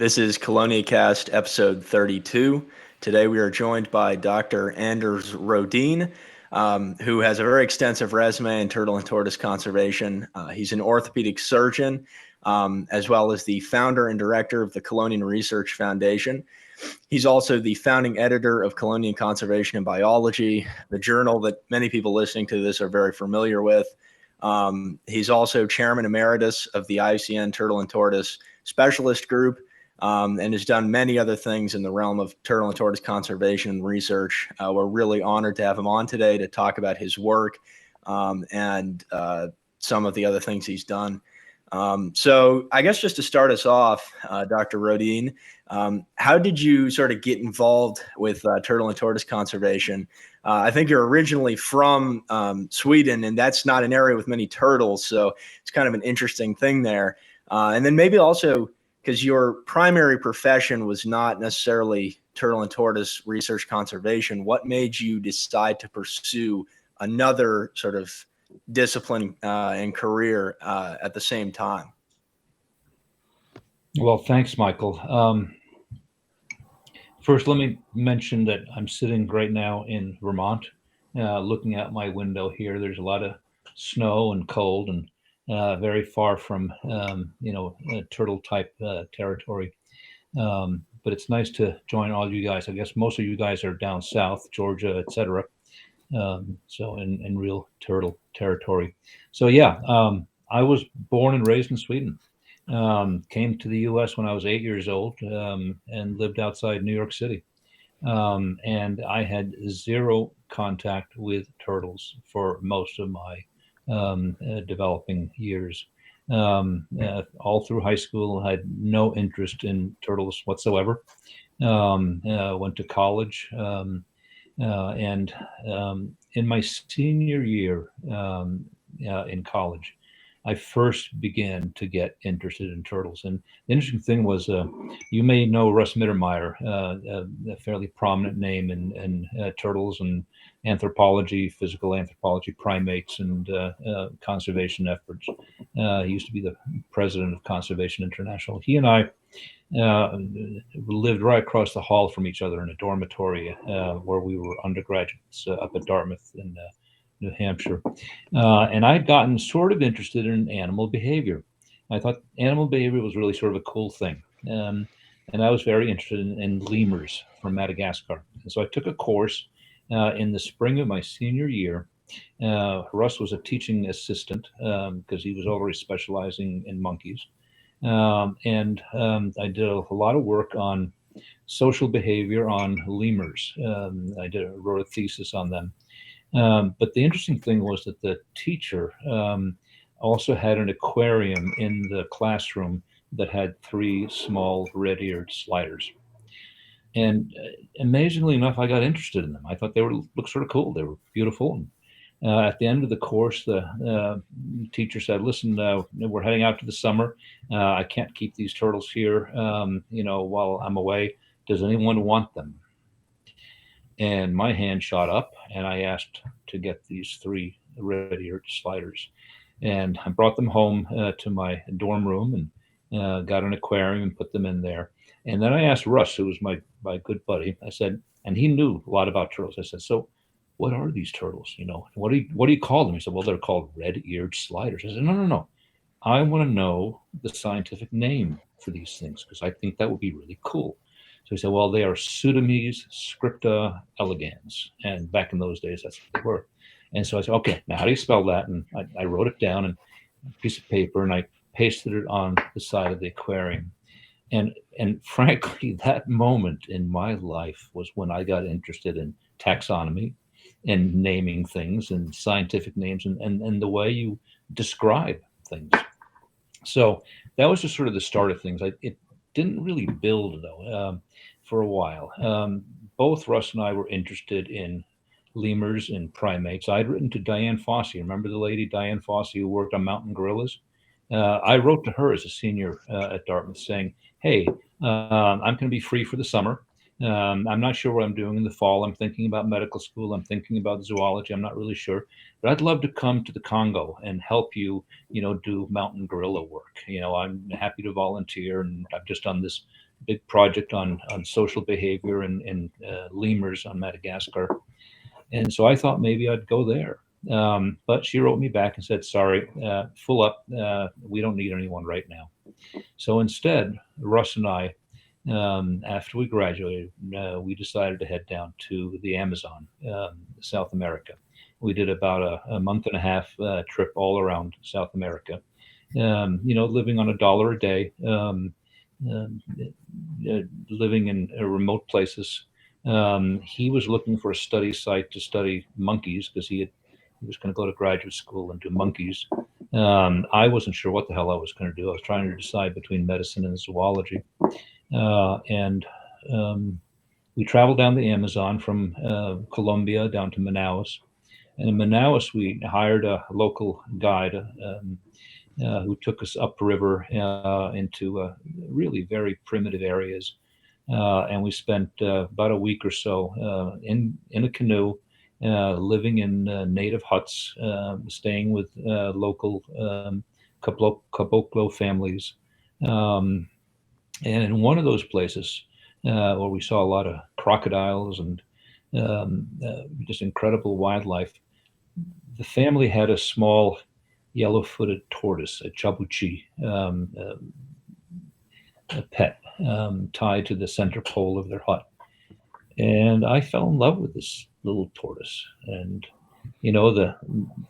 This is ColoniaCast episode 32. Today we are joined by Dr. Anders Rhodin, who has a very extensive resume in turtle and tortoise conservation. He's an orthopedic surgeon, as well as the founder and director of the Chelonian Research Foundation. He's also the founding editor of Chelonian Conservation and Biology, the journal that many people listening to this are very familiar with. He's also chairman emeritus of the IUCN Turtle and Tortoise Specialist Group, and has done many other things in the realm of turtle and tortoise conservation and research. We're really honored to have him on today to talk about his work and some of the other things he's done. So I guess just to start us off, Dr. Rhodin, how did you sort of get involved with turtle and tortoise conservation? I think you're originally from Sweden, and that's not an area with many turtles, so it's kind of an interesting thing there. And then maybe also, because your primary profession was not necessarily turtle and tortoise research conservation, what made you decide to pursue another sort of discipline and career at the same time? Well, thanks, Michael. First, let me mention that I'm sitting right now in Vermont, looking out my window here. There's a lot of snow and cold, and very far from turtle type territory. But it's nice to join all you guys. I guess most of you guys are down south, Georgia, etc. So in real turtle territory. So yeah, I was born and raised in Sweden. Came to the U.S. when I was 8 years old and lived outside New York City. And I had zero contact with turtles for most of my developing years. All through high school, I had no interest in turtles whatsoever. Went to college, and in my senior year in college, I first began to get interested in turtles. And the interesting thing was, you may know Russ Mittermeier, a fairly prominent name in turtles and anthropology, physical anthropology, primates, and conservation efforts. He used to be the president of Conservation International. He and I lived right across the hall from each other in a dormitory where we were undergraduates up at Dartmouth in New Hampshire. And I'd gotten sort of interested in animal behavior. I thought animal behavior was really sort of a cool thing. And I was very interested in lemurs from Madagascar. And so I took a course in the spring of my senior year. Russ was a teaching assistant because he was already specializing in monkeys. And I did a lot of work on social behavior on lemurs. Wrote a thesis on them. But the interesting thing was that the teacher also had an aquarium in the classroom that had 3 small red-eared sliders. And amazingly enough, I got interested in them. I thought they looked sort of cool. They were beautiful. And at the end of the course, the teacher said, "Listen, we're heading out to the summer. I can't keep these turtles here, while I'm away. Does anyone want them?" And my hand shot up, and I asked to get these 3 red-eared sliders. And I brought them home to my dorm room and got an aquarium and put them in there. And then I asked Russ, who was my good buddy, I said, and he knew a lot about turtles. I said, "So what are these turtles? What do you call them?" He said, "Well, they're called red-eared sliders." I said, No. I want to know the scientific name for these things because I think that would be really cool. So he said, "Well, they are Pseudomys scripta elegans." And back in those days, that's what they were. And so I said, "Okay, now how do you spell that?" And I wrote it down on a piece of paper and I pasted it on the side of the aquarium. And frankly, that moment in my life was when I got interested in taxonomy and naming things and scientific names and the way you describe things. So that was just sort of the start of things. It didn't really build, though, for a while. Both Russ and I were interested in lemurs and primates. I'd written to Diane Fossey. Remember the lady, Diane Fossey, who worked on mountain gorillas? I wrote to her as a senior at Dartmouth saying, "Hey, I'm going to be free for the summer. I'm not sure what I'm doing in the fall. I'm thinking about medical school. I'm thinking about zoology. I'm not really sure. But I'd love to come to the Congo and help you, do mountain gorilla work. I'm happy to volunteer. And I've just done this big project on social behavior and lemurs on Madagascar. And so I thought maybe I'd go there. But she wrote me back and said, sorry, full up. We don't need anyone right now. So instead, Russ and I, after we graduated, we decided to head down to the Amazon, South America. We did about a month and a half trip all around South America, living on $1 a day, living in remote places. He was looking for a study site to study monkeys because he was going to go to graduate school and do monkeys. I wasn't sure what the hell I was going to do. I was trying to decide between medicine and zoology. And we traveled down the Amazon from Colombia down to Manaus. And in Manaus, we hired a local guide who took us upriver into really very primitive areas. And we spent about a week or so in a canoe, living in native huts, staying with local caboclo families. And in one of those places where we saw a lot of crocodiles and just incredible wildlife, the family had a small yellow-footed tortoise, a chabuchi, a pet, tied to the center pole of their hut. And I fell in love with this little tortoise. And, the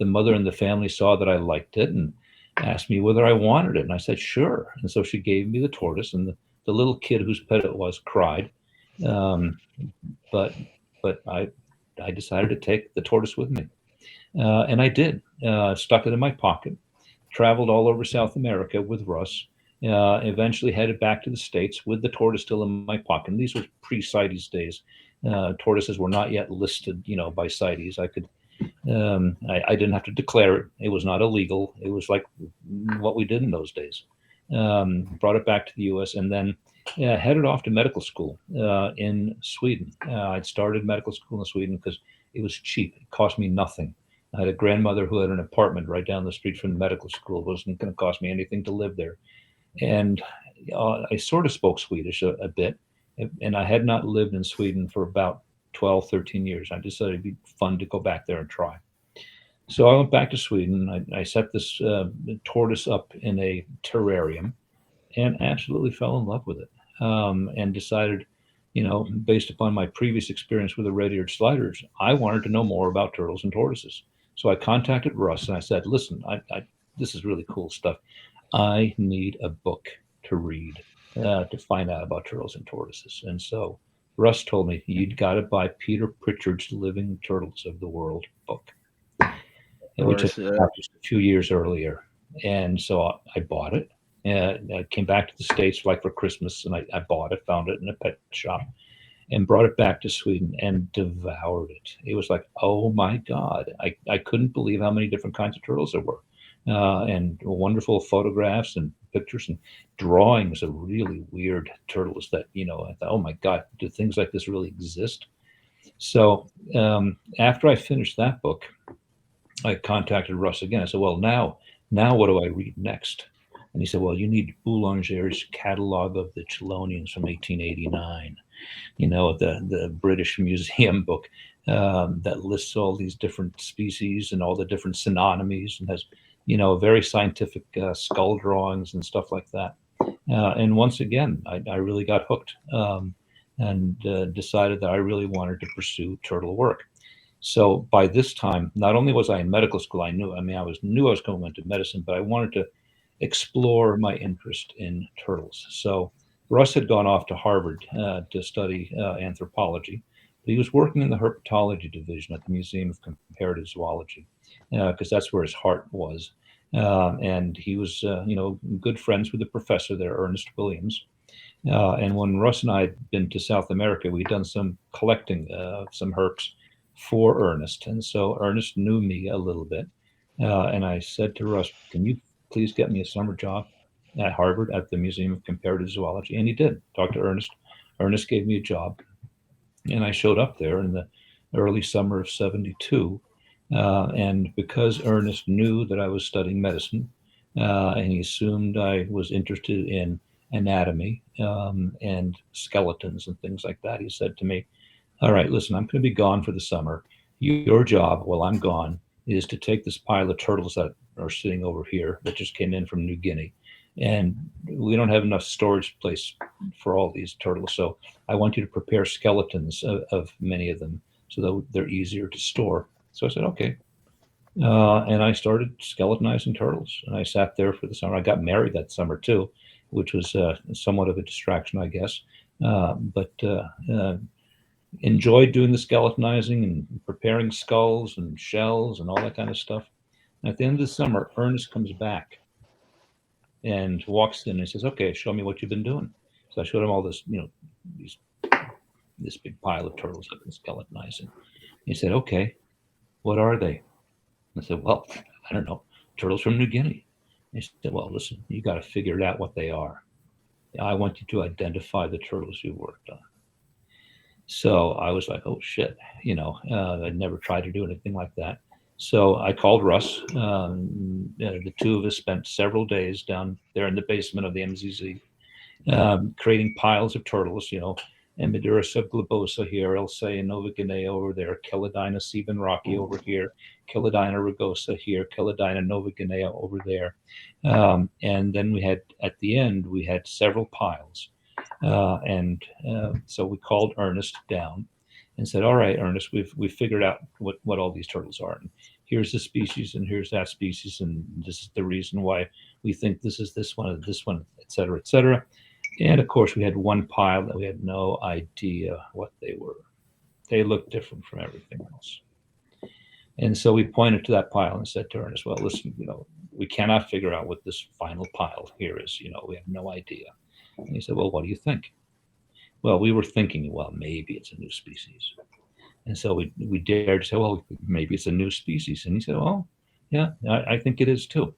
mother and the family saw that I liked it and asked me whether I wanted it. And I said, sure. And so she gave me the tortoise, and the little kid whose pet it was cried. But I decided to take the tortoise with me. And I did. Stuck it in my pocket, traveled all over South America with Russ, eventually headed back to the States with the tortoise still in my pocket. And these were pre-CITES days. Tortoises were not yet listed, by CITES. I could, I didn't have to declare it. It was not illegal. It was like what we did in those days. Brought it back to the U.S. and then headed off to medical school in Sweden. I'd started medical school in Sweden because it was cheap. It cost me nothing. I had a grandmother who had an apartment right down the street from the medical school. It wasn't going to cost me anything to live there. And I sort of spoke Swedish a bit. And I had not lived in Sweden for about 12, 13 years. I decided it'd be fun to go back there and try. So I went back to Sweden. I set this tortoise up in a terrarium and absolutely fell in love with it, and decided, based upon my previous experience with the red-eared sliders, I wanted to know more about turtles and tortoises. So I contacted Russ and I said, listen, this is really cool stuff. I need a book to read to find out about turtles and tortoises. And so Russ told me, you'd got to buy Peter Pritchard's Living Turtles of the World book, which was just a few years earlier. And so I bought it. I came back to the States for Christmas, and I bought it, found it in a pet shop, and brought it back to Sweden and devoured it. It was like, oh my God. I couldn't believe how many different kinds of turtles there were. And wonderful photographs and pictures and drawings of really weird turtles that, I thought, oh my God, do things like this really exist? So after I finished that book, I contacted Russ again. I said, well, now what do I read next? And he said, well, you need Boulanger's Catalogue of the Chelonians from 1889, the British Museum book that lists all these different species and all the different synonymies and has, very scientific skull drawings and stuff like that. And once again, I really got hooked and decided that I really wanted to pursue turtle work. So by this time, not only was I in medical school, I knew I was going into medicine, but I wanted to explore my interest in turtles. So Russ had gone off to Harvard to study anthropology. But he was working in the herpetology division at the Museum of Comparative Zoology because that's where his heart was. And he was, good friends with the professor there, Ernest Williams. And when Russ and I had been to South America, we'd done some collecting some herps for Ernest. And so Ernest knew me a little bit. And I said to Russ, can you please get me a summer job at Harvard at the Museum of Comparative Zoology? And he did. Talked to Ernest. Ernest gave me a job. And I showed up there in the early summer of '72. And because Ernest knew that I was studying medicine, and he assumed I was interested in anatomy and skeletons and things like that. He said to me, all right, listen, I'm going to be gone for the summer. Your job while I'm gone is to take this pile of turtles that are sitting over here that just came in from New Guinea. And we don't have enough storage place for all these turtles. So I want you to prepare skeletons of many of them so that they're easier to store. So I said, okay. And I started skeletonizing turtles. And I sat there for the summer. I got married that summer too, which was somewhat of a distraction, I guess. But enjoyed doing the skeletonizing and preparing skulls and shells and all that kind of stuff. And at the end of the summer, Ernest comes back and walks in and says, okay, show me what you've been doing. So I showed him all this, this big pile of turtles I've been skeletonizing. He said, okay, what are they? I said, well, I don't know, turtles from New Guinea. He said, well, listen, you got to figure it out what they are. I want you to identify the turtles you worked on. So I was like, oh shit, I'd never tried to do anything like that. So I called Russ. The two of us spent several days down there in the basement of the MZZ, creating piles of turtles, Emidura subglobosa here, Elsea Nova Guinea over there, Chelodina sebenrocki over here, Chelodina rugosa here, Chelodina Nova Guinea over there. And then at the end, we had several piles. So we called Ernest down and said, all right, Ernest, we've figured out what all these turtles are. And here's the species and here's that species. And this is the reason why we think this is this one, et cetera, et cetera. And of course, we had one pile that we had no idea what they were. They looked different from everything else. And so we pointed to that pile and said to Ernest, well, listen, we cannot figure out what this final pile here is. We have no idea. And he said, well, what do you think? Well, we were thinking, well, maybe it's a new species. And so we dared to say, well, maybe it's a new species. And he said, well, yeah, I think it is too.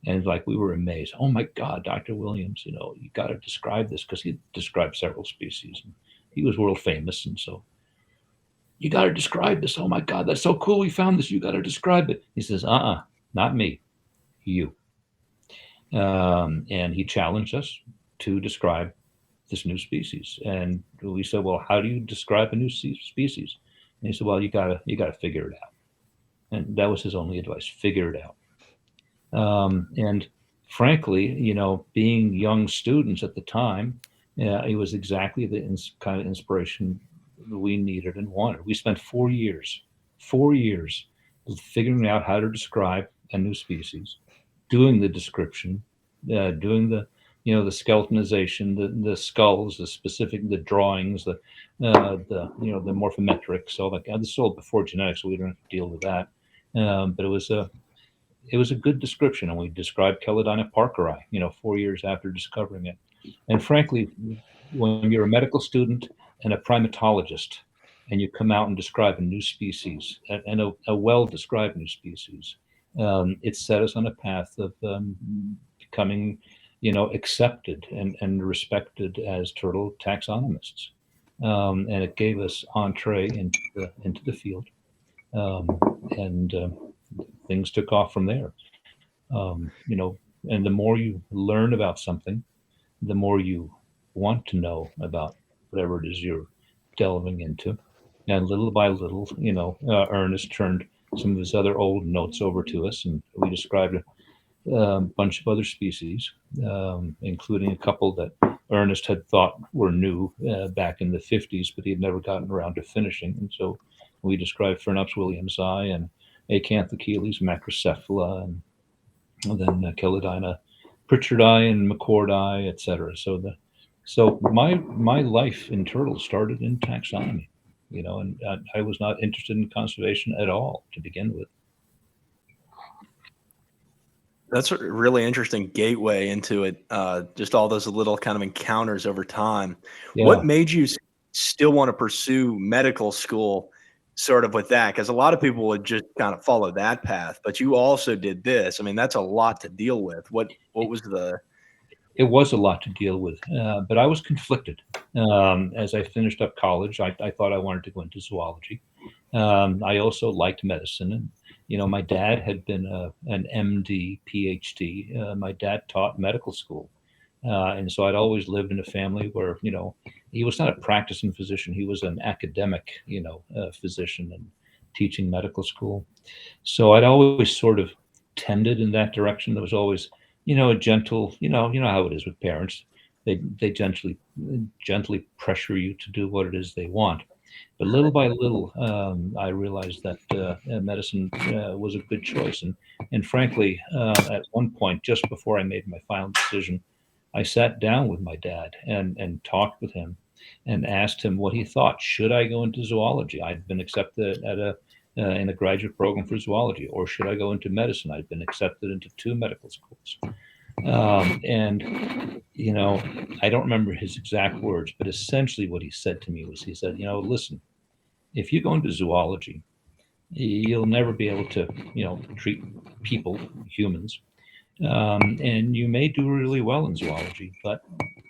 And we were amazed. Oh my God, Dr. Williams, you got to describe this, because he described several species. And he was world famous. And so, you got to describe this. Oh my God, that's so cool. We found this. You got to describe it. He says, not me, you. And he challenged us to describe this new species. And we said, well, how do you describe a new species? And he said, well, you gotta figure it out. And that was his only advice: figure it out. And frankly, being young students at the time, it was exactly the kind of inspiration we needed and wanted. We spent 4 years figuring out how to describe a new species, doing the description, doing the skeletonization, the skulls, the drawings, the morphometrics. So this is all before genetics, so we don't have to deal with that. But it was a good description, and we described Chelodina parkeri, 4 years after discovering it. And frankly, when you're a medical student and a primatologist, and you come out and describe a new species, and a well-described new species, it set us on a path of becoming, accepted and respected as turtle taxonomists. And it gave us entree into the field, and things took off from there. And the more you learn about something, the more you want to know about whatever it is you're delving into. And little by little, Ernest turned some of his other old notes over to us, and we described a bunch of other species, including a couple that Ernest had thought were new back in the 50s, but he had never gotten around to finishing. And so we described Phrynops williamsi and Acanthocheles macrocephala, and then Chelodina pritchardi and McCordi, etc. So my life in turtles started in taxonomy, and I was not interested in conservation at all to begin with. That's a really interesting gateway into it. Just all those little kind of encounters over time. Yeah. What made you still want to pursue medical school sort of with that? Because a lot of people would just kind of follow that path, but you also did this. I mean, that's a lot to deal with. What was the... It was a lot to deal with, but I was conflicted. As I finished up college, I thought I wanted to go into zoology. I also liked medicine, and my dad had been an MD, PhD. My dad taught medical school, And so I'd always lived in a family where, he was not a practicing physician. He was an academic, physician and teaching medical school. So I'd always sort of tended in that direction. There was always, a gentle, you know how it is with parents. They gently pressure you to do what it is they want. But little by little, I realized that medicine was a good choice. And frankly, at one point, just before I made my final decision, I sat down with my dad and talked with him and asked him what he thought. Should I go into zoology? I'd been accepted at in a graduate program for zoology, or should I go into medicine? I'd been accepted into 2 medical schools. And I don't remember his exact words, but essentially what he said to me was, he said, listen, if you go into zoology, you'll never be able to, treat people, humans, and you may do really well in zoology, but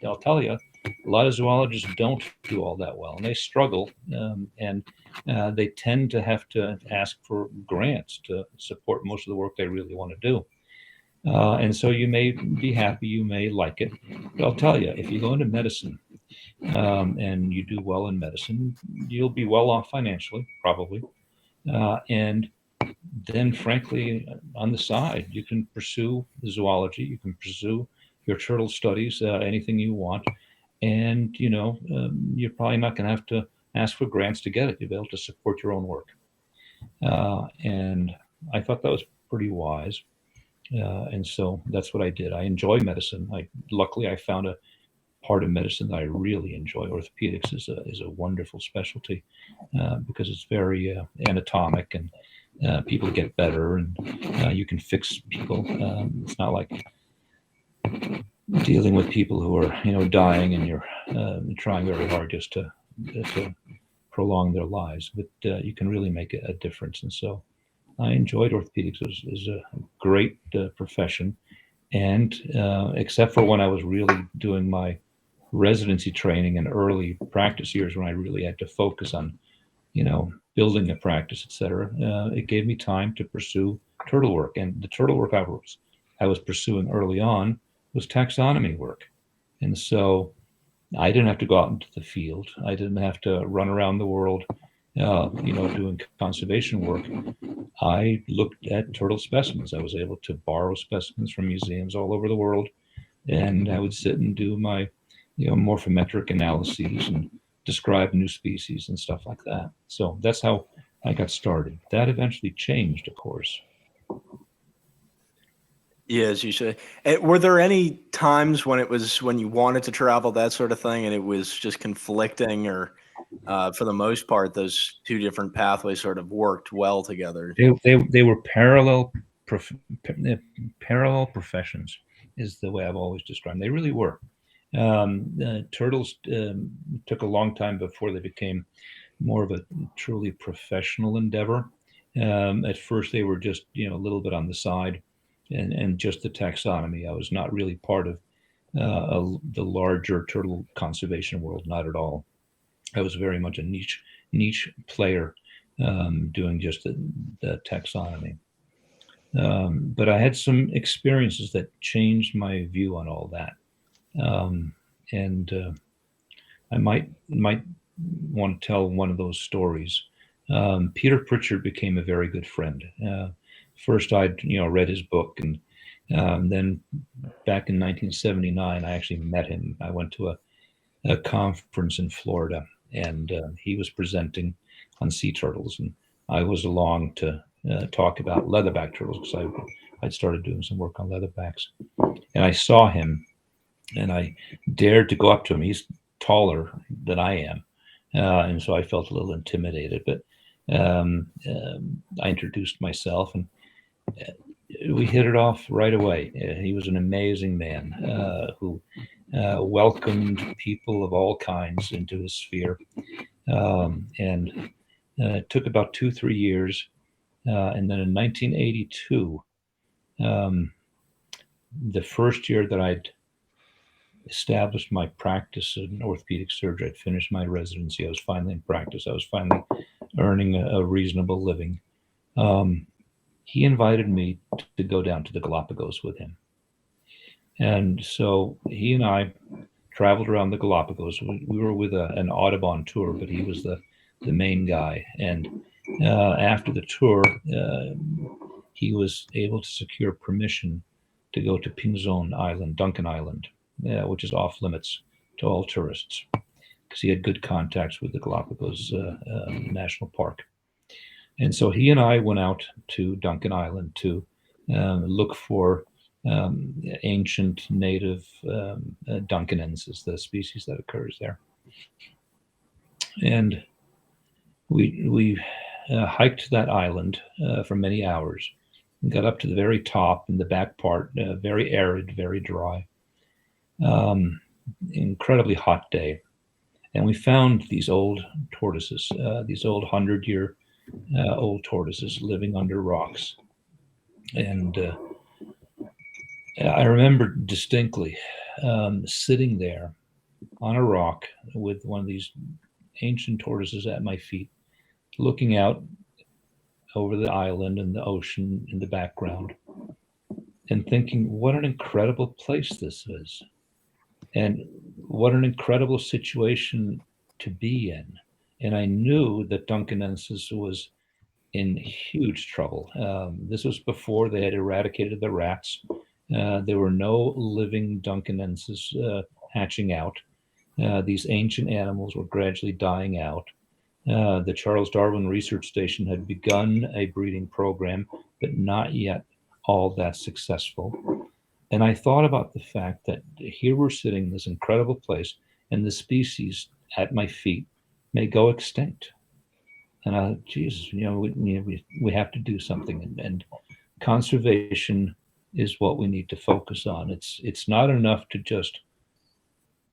I'll tell you, a lot of zoologists don't do all that well, and they struggle, and they tend to have to ask for grants to support most of the work they really want to do. And so you may be happy, you may like it, but I'll tell you, if you go into medicine, and you do well in medicine, you'll be well off financially, probably. And then, frankly, on the side, you can pursue zoology, you can pursue your turtle studies, anything you want. And, you're probably not going to have to ask for grants to get it. You'll be able to support your own work. And I thought that was pretty wise. And so that's what I did. I enjoy medicine. Luckily, I found a part of medicine that I really enjoy. Orthopedics is a wonderful specialty because it's very anatomic, and people get better, and you can fix people. It's not like dealing with people who are dying, and you're trying very hard just to prolong their lives. But you can really make a difference, and so I enjoyed orthopedics. Is a great profession, and except for when I was really doing my residency training and early practice years, when I really had to focus on, building a practice, etc. It gave me time to pursue turtle work, and the turtle work I was pursuing early on was taxonomy work, and so I didn't have to go out into the field. I didn't have to run around the world, doing conservation work. I looked at turtle specimens. I was able to borrow specimens from museums all over the world, and I would sit and do my morphometric analyses and describe new species and stuff like that. So that's how I got started. That eventually changed, of course. Yeah, as you say. Were there any times when you wanted to travel, that sort of thing, and it was just conflicting, or for the most part, those 2 different pathways sort of worked well together? They were parallel professions, is the way I've always described them. They really were. Turtles took a long time before they became more of a truly professional endeavor. At first, they were just a little bit on the side, and just the taxonomy. I was not really part of the larger turtle conservation world, not at all. I was very much a niche player, doing just the taxonomy. But I had some experiences that changed my view on all that, and I might want to tell one of those stories. Peter Pritchard became a very good friend. First, I'd read his book, and then back in 1979, I actually met him. I went to a conference in Florida, and he was presenting on sea turtles, and I was along to talk about leatherback turtles, because I'd started doing some work on leatherbacks, and I saw him, and I dared to go up to him. He's taller than I am, and so I felt a little intimidated, but I introduced myself, and we hit it off right away. He was an amazing man who welcomed people of all kinds into his sphere, and it took about 2-3 years, and then in 1982, the first year that I'd established my practice in orthopedic surgery, I'd finished my residency, I was finally in practice, I was finally earning a reasonable living. He invited me to go down to the Galapagos with him. And so he and I traveled around the Galapagos. We were with an Audubon tour, but he was the main guy. And after the tour, he was able to secure permission to go to Pinzon Island, Duncan Island, which is off limits to all tourists, because he had good contacts with the Galapagos National Park. And so he and I went out to Duncan Island to look for ancient native Duncanensis, the species that occurs there. And we hiked that island for many hours and got up to the very top in the back part, very arid, very dry, incredibly hot day. And we found these old tortoises, these old 100-year old tortoises living under rocks. And I remember distinctly sitting there on a rock with one of these ancient tortoises at my feet, looking out over the island and the ocean in the background, and thinking, what an incredible place this is. And what an incredible situation to be in. And I knew that Duncanensis was in huge trouble. This was before they had eradicated the rats. There were no living Duncanensis hatching out. These ancient animals were gradually dying out. The Charles Darwin Research Station had begun a breeding program, but not yet all that successful. And I thought about the fact that here we're sitting in this incredible place, and the species at my feet may go extinct. And Jesus, we have to do something. And conservation is what we need to focus on. It's not enough to just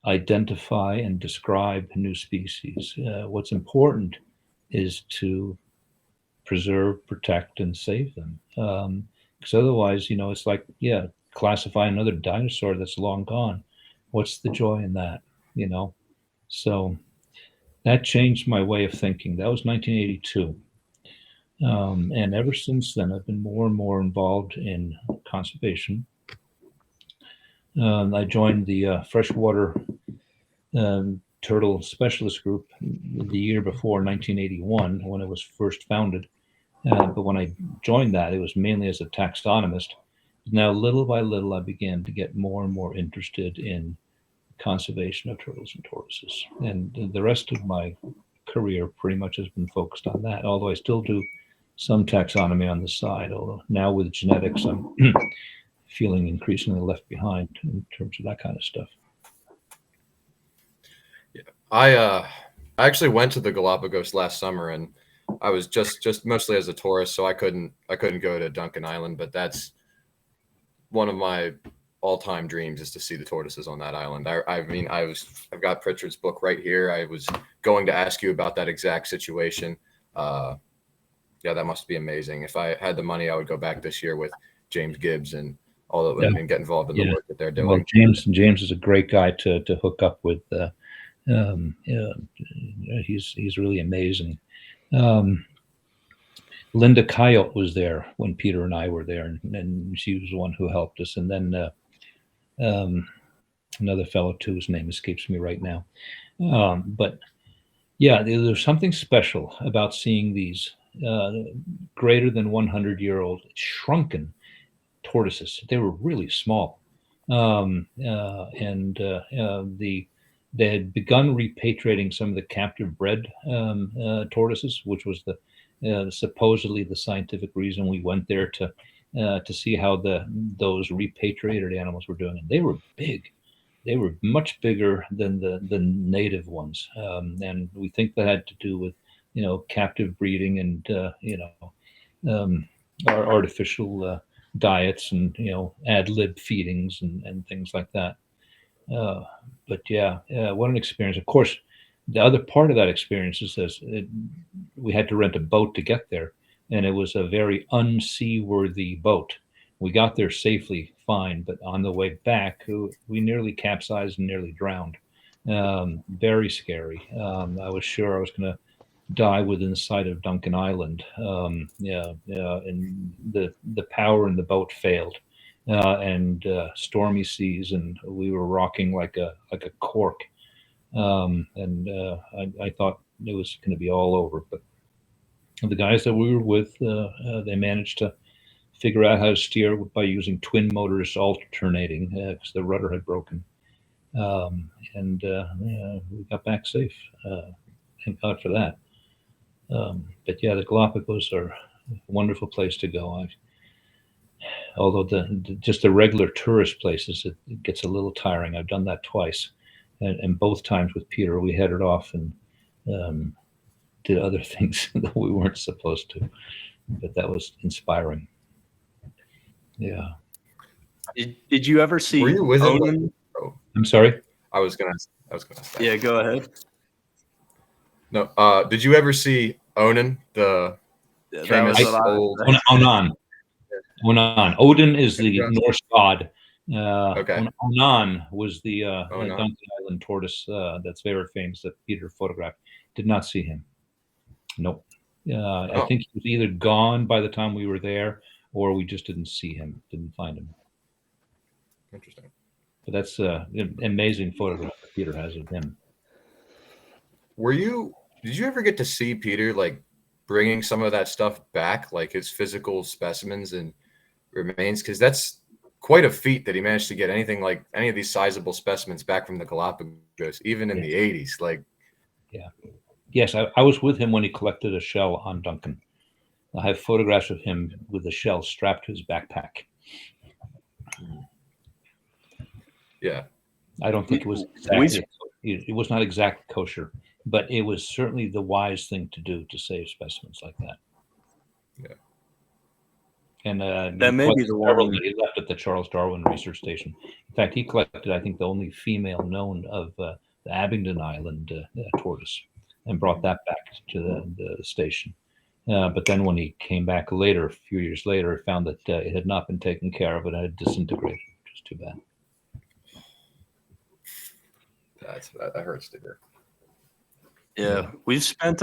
identify and describe new species. What's important is to preserve, protect, and save them. Because otherwise, it's like, classify another dinosaur that's long gone. What's the joy in that? So that changed my way of thinking. That was 1982. And ever since then, I've been more and more involved in conservation. I joined the Freshwater Turtle Specialist Group the year before, 1981, when it was first founded. But when I joined that, it was mainly as a taxonomist. Now, little by little, I began to get more and more interested in conservation of turtles and tortoises. And the rest of my career pretty much has been focused on that, although I still do some taxonomy on the side, although now with genetics, I'm feeling increasingly left behind in terms of that kind of stuff. Yeah, I actually went to the Galapagos last summer, and I was just mostly as a tourist, so I couldn't go to Duncan Island, but that's one of my all-time dreams, is to see the tortoises on that island. I've got Pritchard's book right here. I was going to ask you about that exact situation. Yeah, that must be amazing. If I had the money, I would go back this year with James Gibbs and all of them and get involved in the work that they're doing. Well, James is a great guy to hook up with. He's really amazing. Linda Coyote was there when Peter and I were there, and she was the one who helped us. And then another fellow too, whose name escapes me right now. But yeah, there's something special about seeing these greater than 100-year-old shrunken tortoises. They were really small, and they had begun repatriating some of the captive bred tortoises, which was supposedly the scientific reason we went there, to see how those repatriated animals were doing. And they were big. They were much bigger than the native ones, and we think that had to do with captive breeding and our artificial diets and ad lib feedings and things like that. But what an experience! Of course, the other part of that experience is we had to rent a boat to get there, and it was a very unseaworthy boat. We got there safely, fine, but on the way back, we nearly capsized and nearly drowned. Very scary. I was sure I was going to die within sight of Duncan Island. And the power in the boat failed, and stormy seas, and we were rocking like a cork. I thought it was going to be all over, but the guys that we were with, they managed to figure out how to steer by using twin motors alternating because the rudder had broken. We got back safe. Thank God for that. But yeah, the Galapagos are a wonderful place to go. Although just the regular tourist places, it gets a little tiring. I've done that twice, and both times with Peter, we headed off and did other things that we weren't supposed to. But that was inspiring. Yeah. Did you ever see? Were you with him? Onan? I'm sorry. I was gonna say. Yeah, go ahead. No. Did you ever see Onan, the famous old Onan? Onan. Odin is the Norse god. Okay. Onan was the Duncan Island tortoise that's very famous that Peter photographed. Did not see him. Nope. I think he was either gone by the time we were there, or we just didn't see him, didn't find him. Interesting. But that's an amazing photograph that Peter has of him. Did you ever get to see Peter like bringing some of that stuff back, like his physical specimens and remains? Because that's quite a feat that he managed to get anything like any of these sizable specimens back from the Galapagos, even in the 80s. Like, yeah. Yes, I was with him when he collected a shell on Duncan. I have photographs of him with the shell strapped to his backpack. Yeah. I don't think it was exactly, it was not exact kosher, but it was certainly the wise thing to do to save specimens like that. Yeah. And that may be the one that he left at the Charles Darwin Research Station. In fact, he collected, I think, the only female known of the Abingdon Island tortoise, and brought that back to the station. But then when he came back later, a few years later, he found that it had not been taken care of and it had disintegrated, which is too bad. That hurts to hear. Yeah, we've spent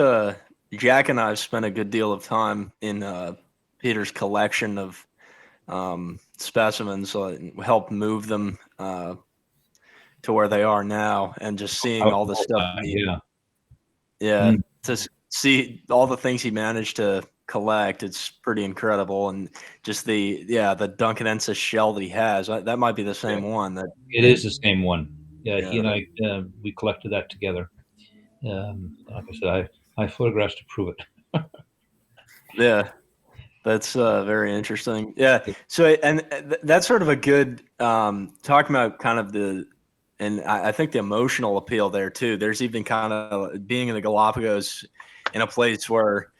Jack and I have spent a good deal of time in Peter's collection of specimens, helped move them to where they are now, and just seeing all the stuff. To see all the things he managed to collect, it's pretty incredible. And just the Duncanensis shell that he has, that might be the same one. It is the same one. Yeah, he and I we collected that together. Like I said, I have photographs to prove it. Yeah, that's very interesting. Yeah, so and that's sort of a good talking about kind of and I think the emotional appeal there too. There's even kind of being in the Galapagos in a place where,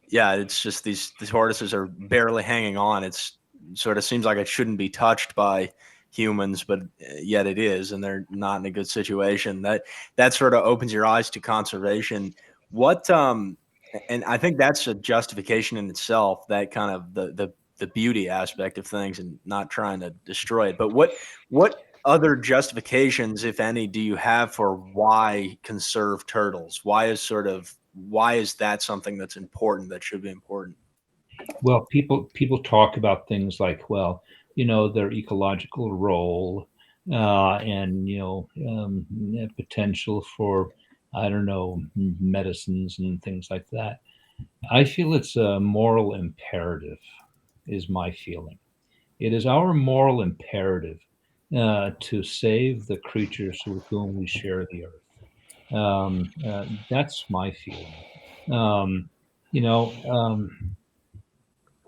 it's just the tortoises are barely hanging on. It's sort of seems like it shouldn't be touched by humans, but yet it is, and they're not in a good situation. That sort of opens your eyes to conservation. And I think that's a justification in itself, that kind of the beauty aspect of things and not trying to destroy it. But what other justifications, if any, do you have for why conserve turtles? Why is that something that's important, that should be important? Well, people talk about things like, their ecological role, and potential for, I don't know, medicines and things like that. I feel it's a moral imperative, is my feeling. It is our moral imperative to save the creatures with whom we share the earth. That's my feeling.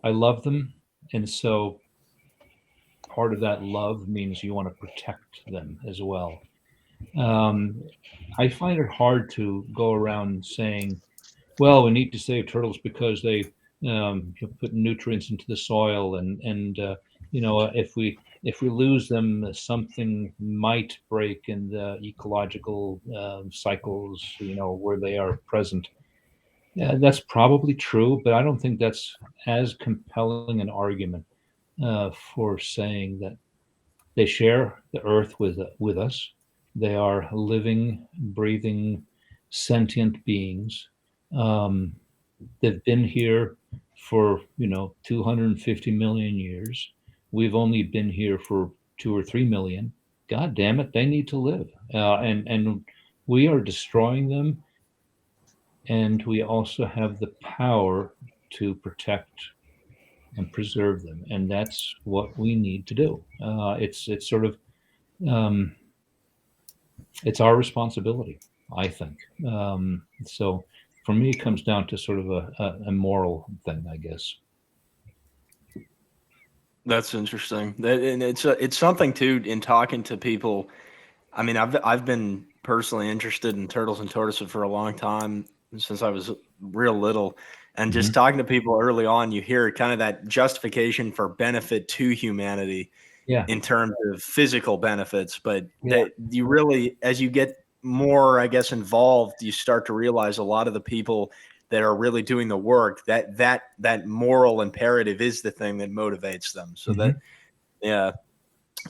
I love them, and so part of that love means you want to protect them as well. I find it hard to go around saying, well, we need to save turtles because they put nutrients into the soil, and if we lose them, something might break in the ecological cycles, where they are present. Yeah, that's probably true, but I don't think that's as compelling an argument for saying that they share the earth with us. They are living, breathing, sentient beings. They've been here for 250 million years. we've only been here for 2 or 3 million. God damn it, they need to live, and we are destroying them, and we also have the power to protect and preserve them, and that's what we need to do. It's sort of um, it's our responsibility, I think. So for me, it comes down to sort of a moral thing, I guess. That's interesting. And it's something too in talking to people. I mean, I've been personally interested in turtles and tortoises for a long time since I was real little, and Mm-hmm. just talking to people early on, you hear kind of that justification for benefit to humanity Yeah, in terms of physical benefits, but yeah. that you really, as you get more, I guess, involved, you start to realize a lot of the people that are really doing the work, that moral imperative is the thing that motivates them. So Mm-hmm. that, yeah.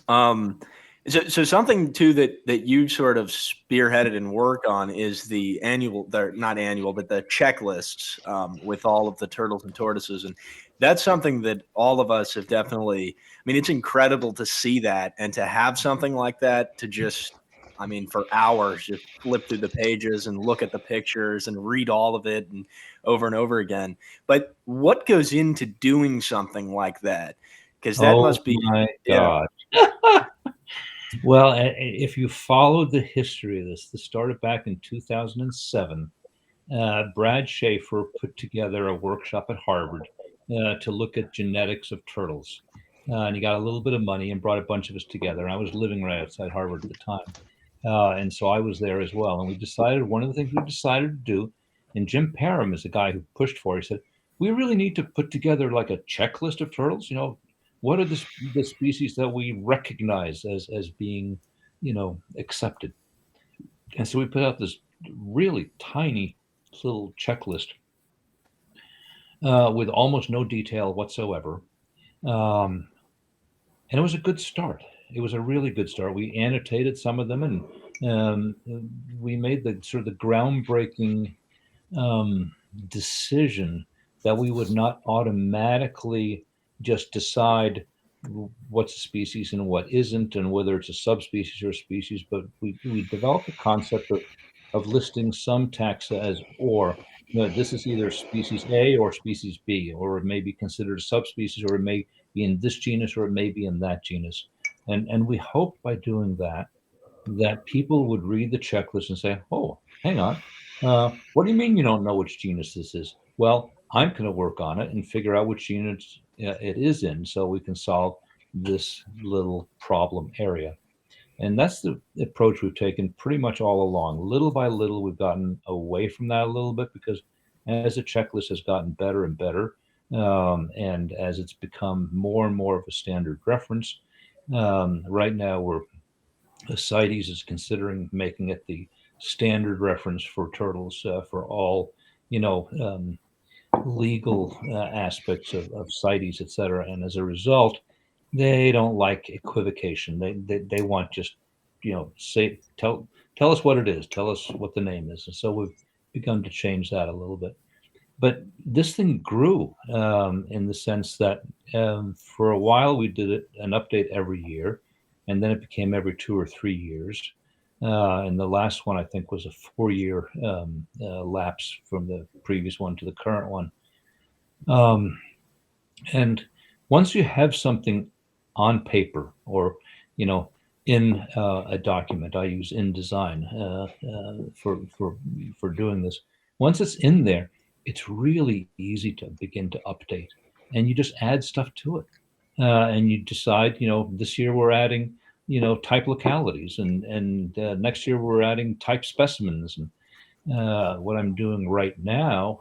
Um, so something too that you sort of spearheaded and work on is the annual, the not annual, but the checklists with all of the turtles and tortoises, and that's something that all of us have definitely. I mean, it's incredible to see that and to have something like that to just. I mean, for hours, just flip through the pages and look at the pictures and read all of it and over again. But what goes into doing something like that? Because that Oh must be, my yeah. God. Well, if you followed the history of this started back in 2007. Brad Schaefer put together a workshop at Harvard to look at genetics of turtles. And he got a little bit of money and brought a bunch of us together. I was living right outside Harvard at the time. And so I was there as well. And we decided, one of the things we decided to do, and Jim Parham is the guy who pushed for it, he said, we really need to put together like a checklist of turtles. What are the species that we recognize as being, accepted? And so we put out this really tiny little checklist with almost no detail whatsoever. Um, and it was a good start. It was a really good start. We annotated some of them, and um, we made the sort of the groundbreaking um, decision that we would not automatically just decide what's a species and what isn't, and whether it's a subspecies or a species, but we developed a concept of listing some taxa as or. This is either species A or species B, or it may be considered a subspecies, or it may be in this genus, or it may be in that genus. And we hope by doing that people would read the checklist and say, oh, hang on. What do you mean you don't know which genus this is? Well, I'm going to work on it and figure out which genus it is in so we can solve this little problem area. And that's the approach we've taken pretty much all along. Little by little, we've gotten away from that a little bit because as the checklist has gotten better and better, and as it's become more and more of a standard reference, right now CITES is considering making it the standard reference for turtles for all, legal aspects of CITES, et cetera. And as a result, they don't like equivocation. They want just, say, tell us what it is, tell us what the name is. And so we've begun to change that a little bit. But this thing grew in the sense that for a while we did an update every year, and then it became every 2 or 3 years. And the last one, I think, was a 4-year lapse from the previous one to the current one. And once you have something on paper or, in a document, I use InDesign for doing this. Once it's in there, it's really easy to begin to update, and you just add stuff to it. And you decide, this year we're adding, type localities, and next year we're adding type specimens. And what I'm doing right now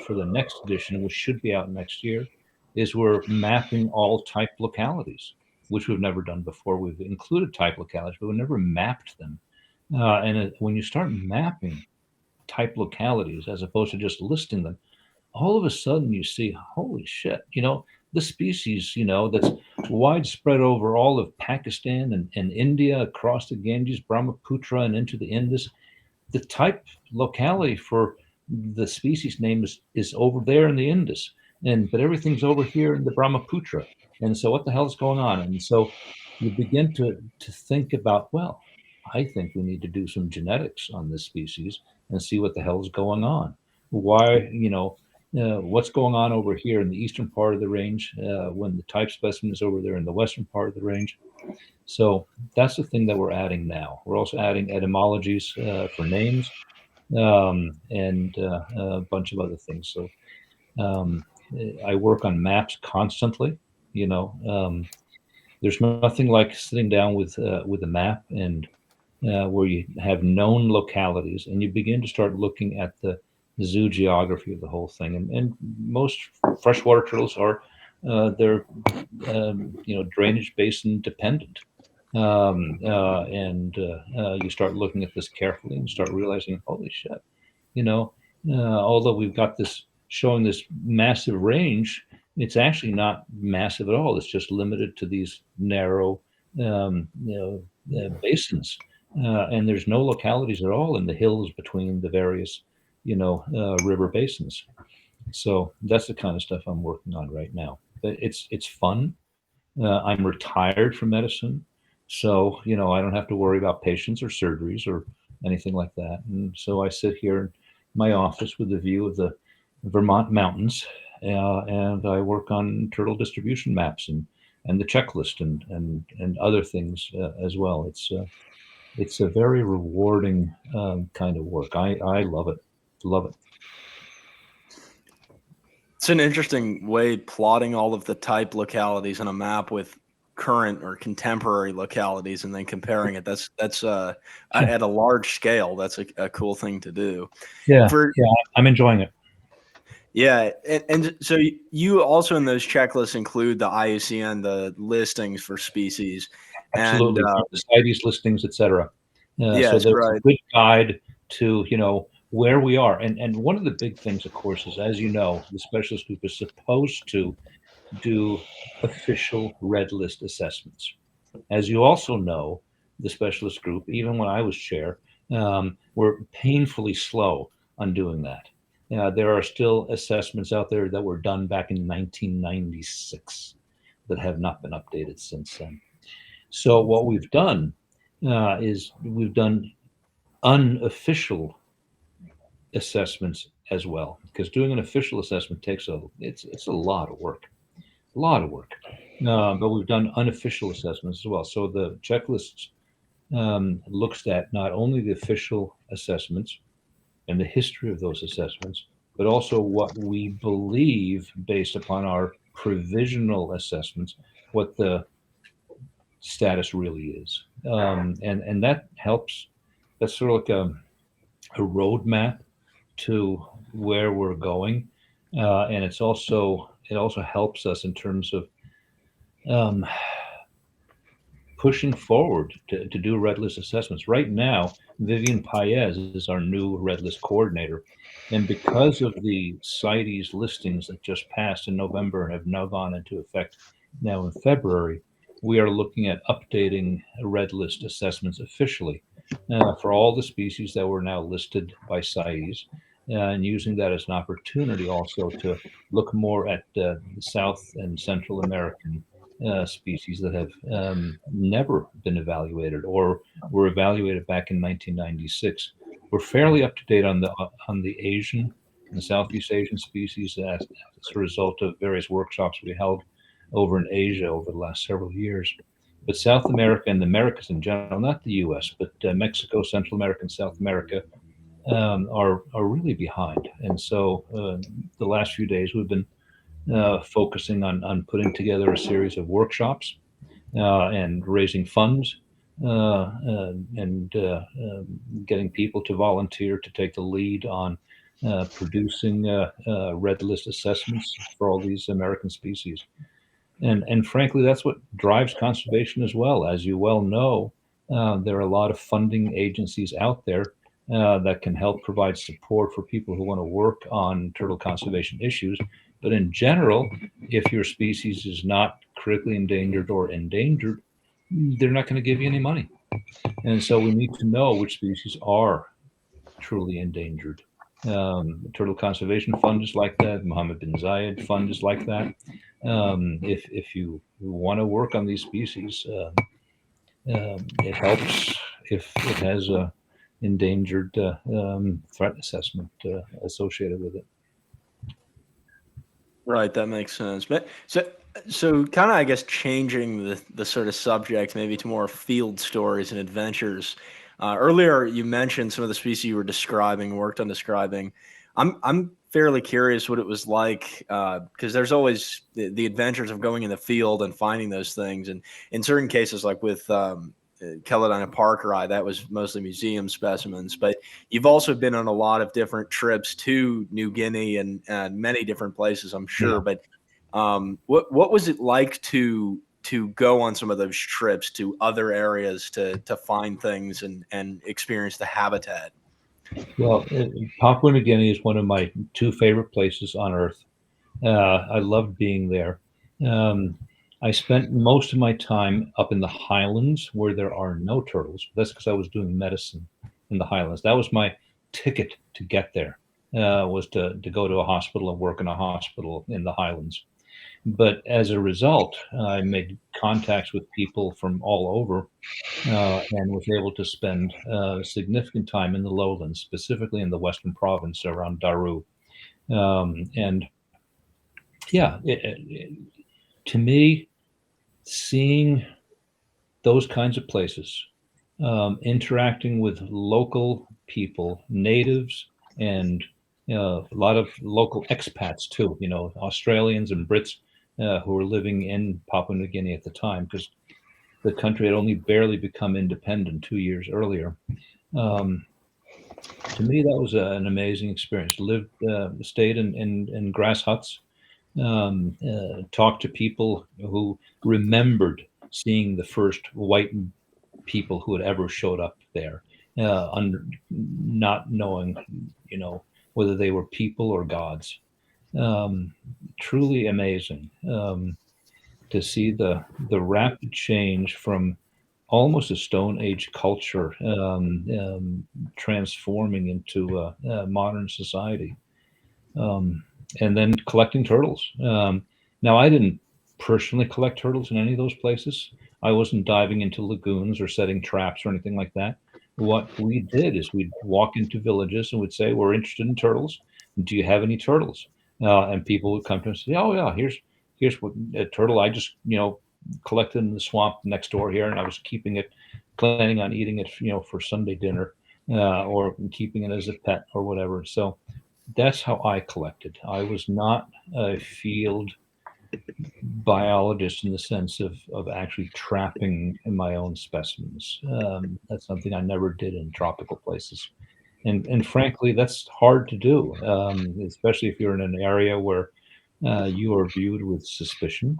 for the next edition, which should be out next year, is we're mapping all type localities, which we've never done before. We've included type localities, but we've never mapped them. And when you start mapping type localities as opposed to just listing them, all of a sudden you see, holy shit, the species, that's widespread over all of Pakistan and India, across the Ganges, Brahmaputra, and into the Indus. The type locality for the species name is over there in the Indus, but everything's over here in the Brahmaputra. And so what the hell is going on? And so you begin to think about, well, I think we need to do some genetics on this species and see what the hell is going on. Why, what's going on over here in the eastern part of the range when the type specimen is over there in the western part of the range. So that's the thing that we're adding now. We're also adding etymologies for names and a bunch of other things. So um, I work on maps constantly. There's nothing like sitting down with a map and where you have known localities and you begin to start looking at the zoogeography of the whole thing. And most freshwater turtles are they're drainage basin dependent. And you start looking at this carefully and start realizing, holy shit, although we've got this showing this massive range, it's actually not massive at all. It's just limited to these narrow basins. And there's no localities at all in the hills between the various, river basins. So that's the kind of stuff I'm working on right now. But it's fun. I'm retired from medicine, so I don't have to worry about patients or surgeries or anything like that. And so I sit here in my office with a view of the Vermont mountains, and I work on turtle distribution maps and the checklist and other things as well. It's a very rewarding kind of work. I love it. Love it. It's an interesting way plotting all of the type localities on a map with current or contemporary localities and then comparing it. That's at a large scale. That's a cool thing to do. Yeah, I'm enjoying it. Yeah, and so you also in those checklists include the IUCN, the listings for species. Absolutely, And, the CITES listings, etc. yes, So there's right. a good guide to where we are. And one of the big things, of course, is, as you know, the specialist group is supposed to do official red list assessments. As you also know, the specialist group, even when I was chair, were painfully slow on doing that. There are still assessments out there that were done back in 1996 that have not been updated since then. So what we've done is we've done unofficial assessments as well, because doing an official assessment takes it's a lot of work, but we've done unofficial assessments as well. So the checklist looks at not only the official assessments and the history of those assessments, but also what we believe based upon our provisional assessments, what the status really is. And that helps. That's sort of like a roadmap to where we're going. And it also helps us in terms of pushing forward to do red list assessments. Right now, Vivian Paez is our new red list coordinator. And because of the CITES listings that just passed in November and have now gone into effect now in February, we are looking at updating red list assessments officially for all the species that were now listed by CITES, and using that as an opportunity also to look more at the South and Central American species that have never been evaluated or were evaluated back in 1996. We're fairly up to date on the Asian and the Southeast Asian species as a result of various workshops we held over in Asia over the last several years. But South America and the Americas in general, not the U.S., but Mexico, Central America, and South America are really behind. And so the last few days we've been focusing on putting together a series of workshops and raising funds and getting people to volunteer to take the lead on producing red list assessments for all these American species. And frankly, that's what drives conservation as well. As you well know, there are a lot of funding agencies out there that can help provide support for people who want to work on turtle conservation issues. But in general, if your species is not critically endangered or endangered, they're not going to give you any money. And so we need to know which species are truly endangered. Turtle Conservation Fund is like that. Mohammed bin Zayed Fund is like that. If you want to work on these species, it helps if it has a endangered threat assessment associated with it. Right, that makes sense. But so kind of, I guess, changing the sort of subject maybe to more field stories and adventures. Earlier, you mentioned some of the species you were describing, worked on describing. I'm fairly curious what it was like, because there's always the adventures of going in the field and finding those things, and in certain cases, like with Chelonian parkeri, that was mostly museum specimens. But you've also been on a lot of different trips to New Guinea and many different places, I'm sure. Yeah. But what was it like to go on some of those trips to other areas to find things and experience the habitat? Well, Papua New Guinea is one of my two favorite places on Earth. I loved being there. Um, I spent most of my time up in the highlands where there are no turtles. That's because I was doing medicine in the highlands. That was my ticket to get there, was to go to a hospital and work in a hospital in the highlands. But as a result, I made contacts with people from all over and was able to spend significant time in the lowlands, specifically in the western province around Daru. And yeah, to me, seeing those kinds of places, interacting with local people, natives, and a lot of local expats too, Australians and Brits who were living in Papua New Guinea at the time, because the country had only barely become independent 2 years earlier. Um, to me, that was an amazing experience. Stayed in grass huts, talked to people who remembered seeing the first white people who had ever showed up there, not knowing, whether they were people or gods. Um, Truly amazing to see the rapid change from almost a Stone Age culture transforming into modern society. And then collecting turtles. Now, I didn't personally collect turtles in any of those places. I wasn't diving into lagoons or setting traps or anything like that. What we did is we'd walk into villages and would say, "We're interested in turtles. Do you have any turtles?" And people would come to us and say, "Oh yeah, here's what a turtle I just collected in the swamp next door here, and I was keeping it, planning on eating it, for Sunday dinner, or keeping it as a pet or whatever." So that's how I collected. I was not a field biologist in the sense of actually trapping my own specimens. That's something I never did in tropical places. And frankly, that's hard to do, especially if you're in an area where you are viewed with suspicion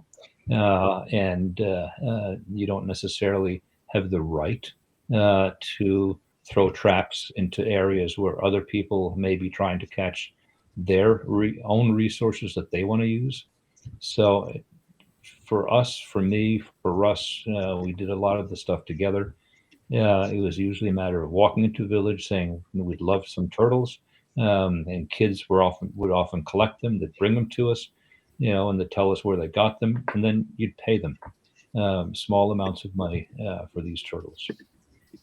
and you don't necessarily have the right to throw traps into areas where other people may be trying to catch their own resources that they want to use. So for us, for me, for Russ, we did a lot of the stuff together. It was usually a matter of walking into a village saying we'd love some turtles, and kids would often collect them. They'd bring them to us, and they'd tell us where they got them, and then you'd pay them small amounts of money for these turtles.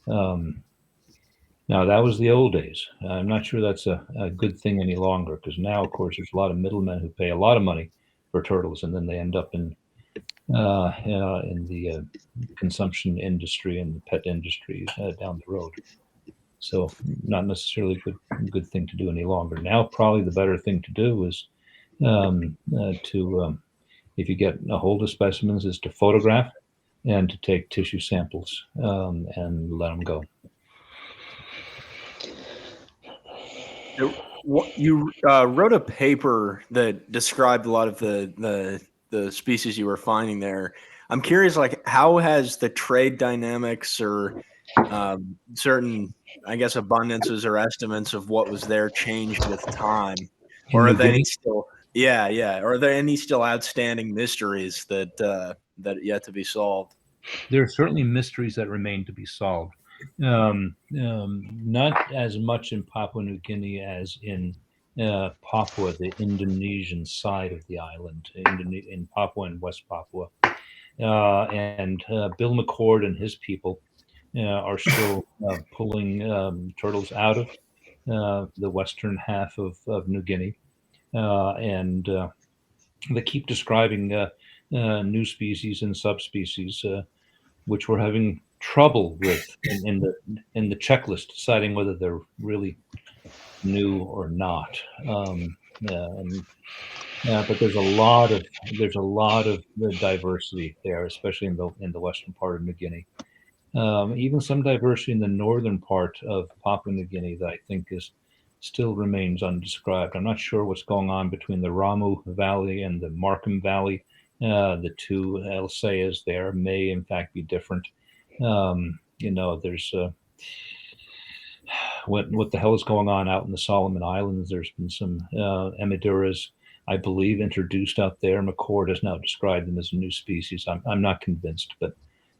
Now that was the old days. I'm not sure that's a good thing any longer, because now, of course, there's a lot of middlemen who pay a lot of money for turtles, and then they end up in the consumption industry and the pet industry down the road. So not necessarily good thing to do any longer. Now, probably the better thing to do is if you get a hold of specimens, is to photograph and to take tissue samples and let them go. You wrote a paper that described a lot of the species you were finding there. I'm curious, like, how has the trade dynamics or certain, I guess, abundances or estimates of what was there changed with time, In or are New there any Guinea, still? Yeah, yeah. Or are there any still outstanding mysteries that yet to be solved? there are certainly mysteries that remain to be solved. Not as much in Papua New Guinea as in Papua, the Indonesian side of the island, in Papua and West Papua. And Bill McCord and his people are still pulling turtles out of the western half of New Guinea. And they keep describing new species and subspecies, which we're having trouble with in the checklist, deciding whether they're really new or not. But there's a lot of diversity there, especially in the western part of New Guinea. Even some diversity in the northern part of Papua New Guinea that I think still remains undescribed. I'm not sure what's going on between the Ramu Valley and the Markham Valley. The two Elseyas there may in fact be different. There's what the hell is going on out in the Solomon Islands? There's been some Emiduras, I believe, introduced out there. McCord has now described them as a new species. I'm not convinced, but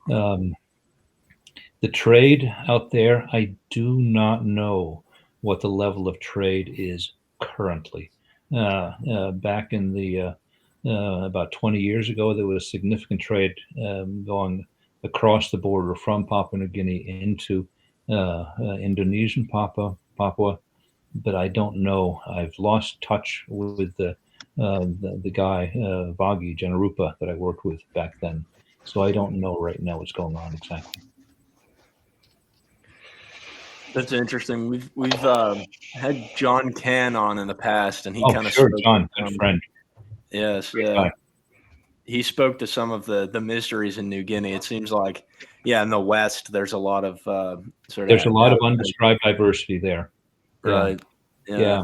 the trade out there, I do not know what the level of trade is currently. Back in the about 20 years ago, there was significant trade going across the border from Papua New Guinea into Indonesian Papua, but I don't know. I've lost touch with the guy Vagi Janarupa that I worked with back then, so I don't know right now what's going on exactly. That's interesting. We've had John Can on in the past, and he kind of sure, John, good friend. Yes, Great guy. He spoke to some of the mysteries in New Guinea. It seems like, yeah, in the West, there's a lot of there's a lot of undescribed diversity there. Right. Yeah.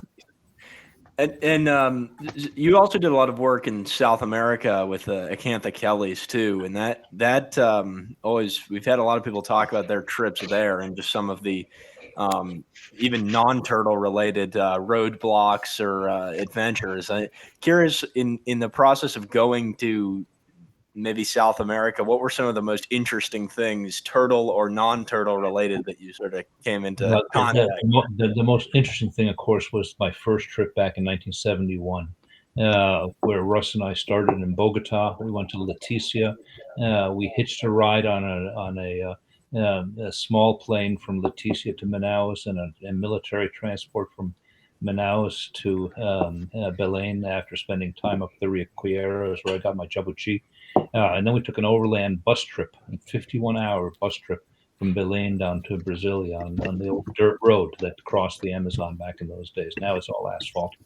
And you also did a lot of work in South America with Acantha Kellys too, and that always, we've had a lot of people talk about their trips there and just some of the even non-turtle related roadblocks or adventures. I'm curious, in the process of going to maybe South America, what were some of the most interesting things, turtle or non-turtle related, that you sort of came into contact? The most interesting thing, of course, was my first trip back in 1971, where Russ and I started in Bogota. We went to Leticia. We hitched a ride on a small plane from Leticia to Manaus, and a military transport from Manaus to Belém, after spending time up the Rio Cuieros, where I got my jabuti. And then we took an overland bus trip, a 51-hour bus trip from Belém down to Brasilia on the old dirt road that crossed the Amazon back in those days. Now it's all asphalt.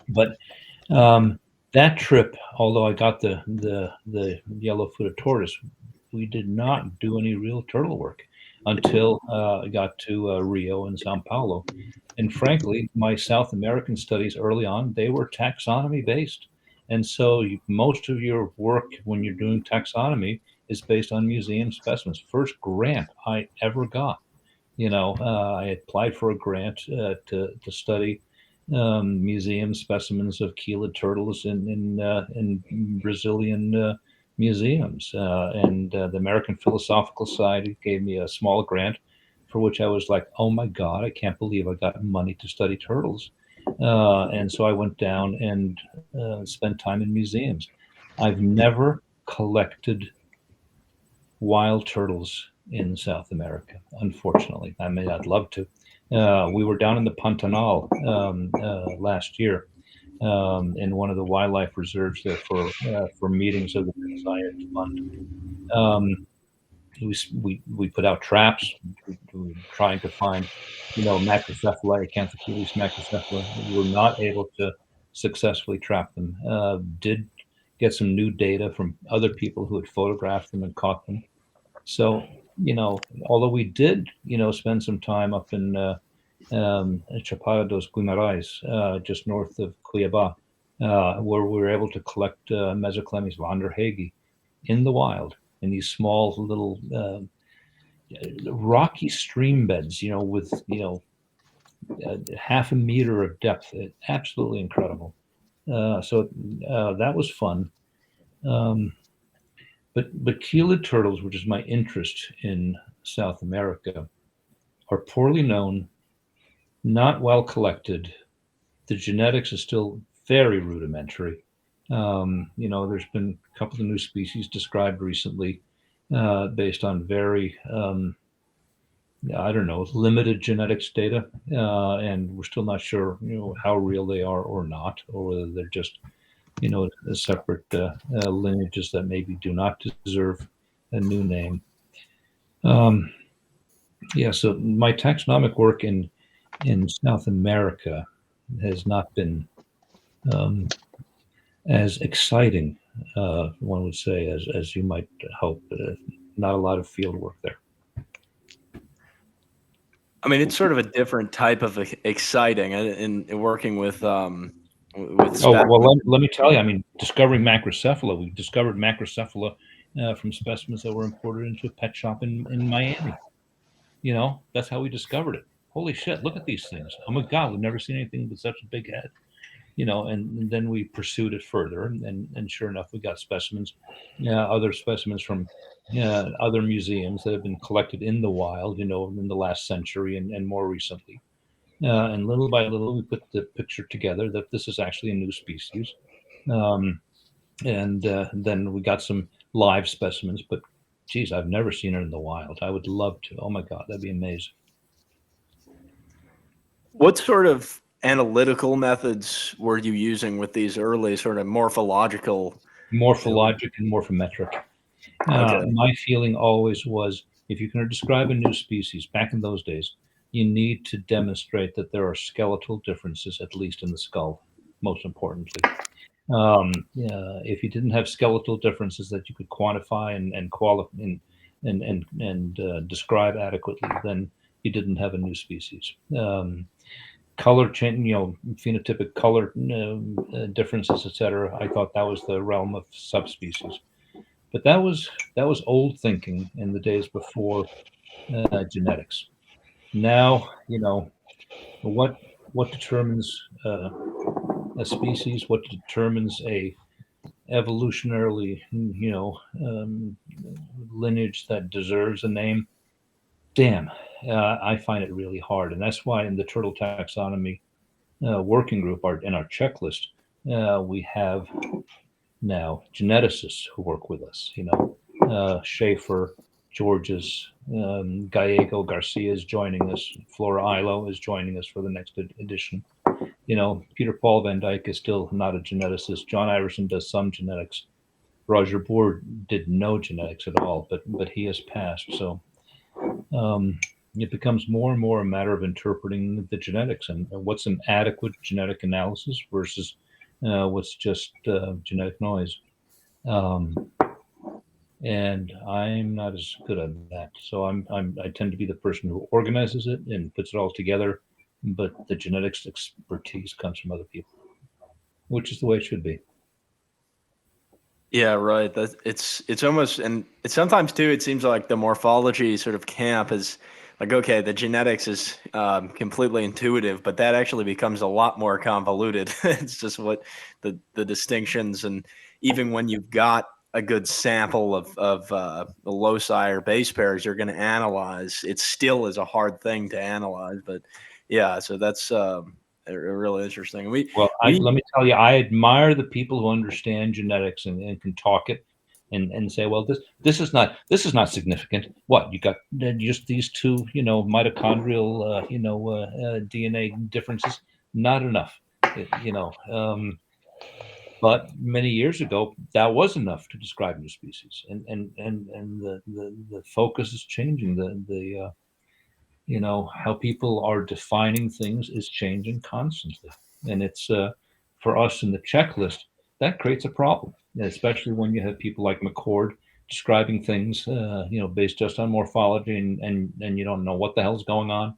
But that trip, although I got the yellow-footed tortoise, we did not do any real turtle work until I got to Rio and Sao Paulo. And frankly, my South American studies early on, they were taxonomy based. And so most of your work when you're doing taxonomy is based on museum specimens. First grant I ever got, I applied for a grant to study museum specimens of keeled turtles in Brazilian museums. And the American Philosophical Society gave me a small grant, for which I was like, oh my God, I can't believe I got money to study turtles. And so I went down and spent time in museums. I've never collected wild turtles in South America, unfortunately. I mean, I'd love to. We were down in the Pantanal last year in one of the wildlife reserves there for meetings of the Zayed Fund. We put out traps, trying to find, macrocephaly, Acanthocheles macrocephaly. We were not able to successfully trap them. Did get some new data from other people who had photographed them and caught them. So, although we did, spend some time up in Chapada dos Guimarães, just north of Cuiabá, where we were able to collect Mesoclemys vanderhaegi in the wild, in these small little rocky stream beds, with half a meter of depth. Absolutely incredible. So that was fun. But Keelid turtles, which is my interest in South America, are poorly known, not well collected. The genetics is still very rudimentary. There's been a couple of new species described recently based on very, limited genetics data, and we're still not sure, how real they are or not, or whether they're just, separate lineages that maybe do not deserve a new name. So my taxonomic work in South America has not been as exciting, one would say, as you might hope. Not a lot of field work there. I mean, it's sort of a different type of exciting in working with specimens. Let me tell you. I mean, discovering macrocephala. We discovered macrocephala from specimens that were imported into a pet shop in Miami. That's how we discovered it. Holy shit! Look at these things. Oh my God, we've never seen anything with such a big head. And then we pursued it further, and sure enough, we got specimens, other specimens from other museums that have been collected in the wild, in the last century and more recently. And little by little, we put the picture together that this is actually a new species. And then we got some live specimens, but geez, I've never seen it in the wild. I would love to. Oh my God, that'd be amazing. What sort of analytical methods were you using with these early sort of morphologic and morphometric? Okay. My feeling always was, if you're going to describe a new species back in those days, you need to demonstrate that there are skeletal differences, at least in the skull, most importantly. If you didn't have skeletal differences that you could quantify and qualify and describe adequately, then you didn't have a new species. Color change, phenotypic color differences, etc. I thought that was the realm of subspecies, but that was old thinking in the days before genetics. Now, what determines a species? What determines a evolutionarily, lineage that deserves a name? Damn, I find it really hard, and that's why in the turtle taxonomy working group, in our checklist, we have now geneticists who work with us. Schaefer, Georges, Gallego Garcia is joining us. Flora Ilo is joining us for the next edition. Peter Paul Van Dyke is still not a geneticist. John Iverson does some genetics. Roger Board did no genetics at all, but he has passed. So it becomes more and more a matter of interpreting the genetics and what's an adequate genetic analysis versus what's just genetic noise. And I'm not as good at that. So I tend to be the person who organizes it and puts it all together, but the genetics expertise comes from other people, which is the way it should be. Yeah, right. It's almost, and it's sometimes too, it seems like the morphology sort of camp is like, okay, the genetics is completely intuitive, but that actually becomes a lot more convoluted. It's just what the distinctions, and even when you've got a good sample of the loci or base pairs you're going to analyze, it still is a hard thing to analyze. But yeah, so that's really interesting. Let me tell you, I admire the people who understand genetics and can talk it and say, well, this is not significant. What, you got just these two, mitochondrial, DNA differences? Not enough, but many years ago, that was enough to describe new species, and the focus is changing. The how people are defining things is changing constantly, and it's for us in the checklist that creates a problem, especially when you have people like McCord describing things based just on morphology, and you don't know what the hell's going on.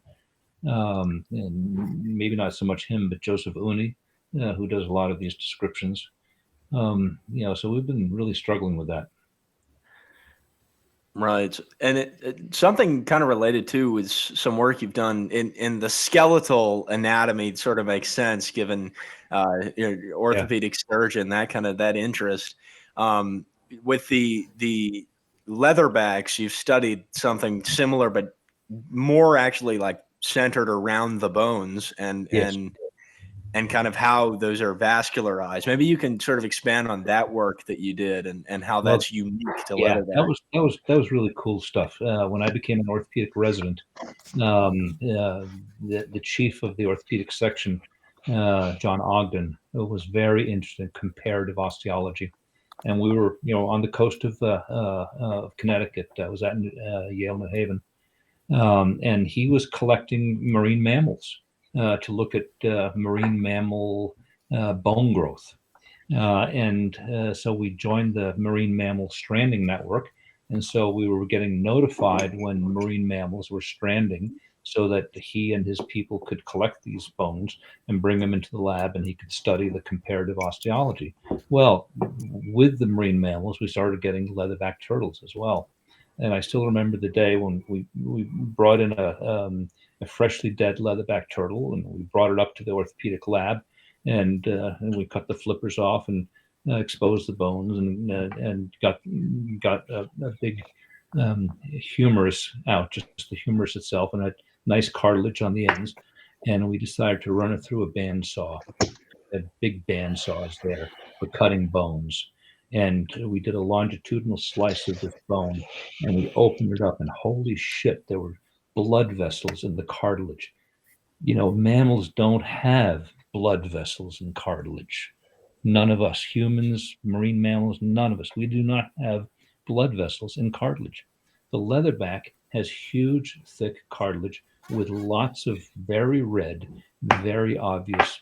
And maybe not so much him, but Joseph Uni, who does a lot of these descriptions. So we've been really struggling with that. Right. And it something kind of related to is some work you've done in the skeletal anatomy. Sort of makes sense given your orthopedic surgeon, that interest. with the leatherbacks, you've studied something similar, but more actually like centered around the bones Yes. and kind of how those are vascularized. Maybe you can sort of expand on that work that you did and how Well, that's unique to yeah, leatherback. that was really cool stuff. When I became an orthopedic resident, the chief of the orthopedic section, John Ogden, was very interested in comparative osteology, and we were, on the coast of Connecticut. I was at Yale New Haven, and he was collecting marine mammals to look at marine mammal bone growth. So we joined the Marine Mammal Stranding Network. And so we were getting notified when marine mammals were stranding so that he and his people could collect these bones and bring them into the lab and he could study the comparative osteology. Well, with the marine mammals, we started getting leatherback turtles as well. And I still remember the day when we brought in a freshly dead leatherback turtle and we brought it up to the orthopedic lab and we cut the flippers off and exposed the bones and got a big humerus out, just the humerus itself, and a nice cartilage on the ends. And we decided to run it through a bandsaw. Had big bandsaws there for cutting bones. And we did a longitudinal slice of this bone, and we opened it up, and holy shit, there were blood vessels in the cartilage. Mammals don't have blood vessels and cartilage. None of us, humans, marine mammals, none of us, we do not have blood vessels and cartilage. The leatherback has huge, thick cartilage with lots of very red, very obvious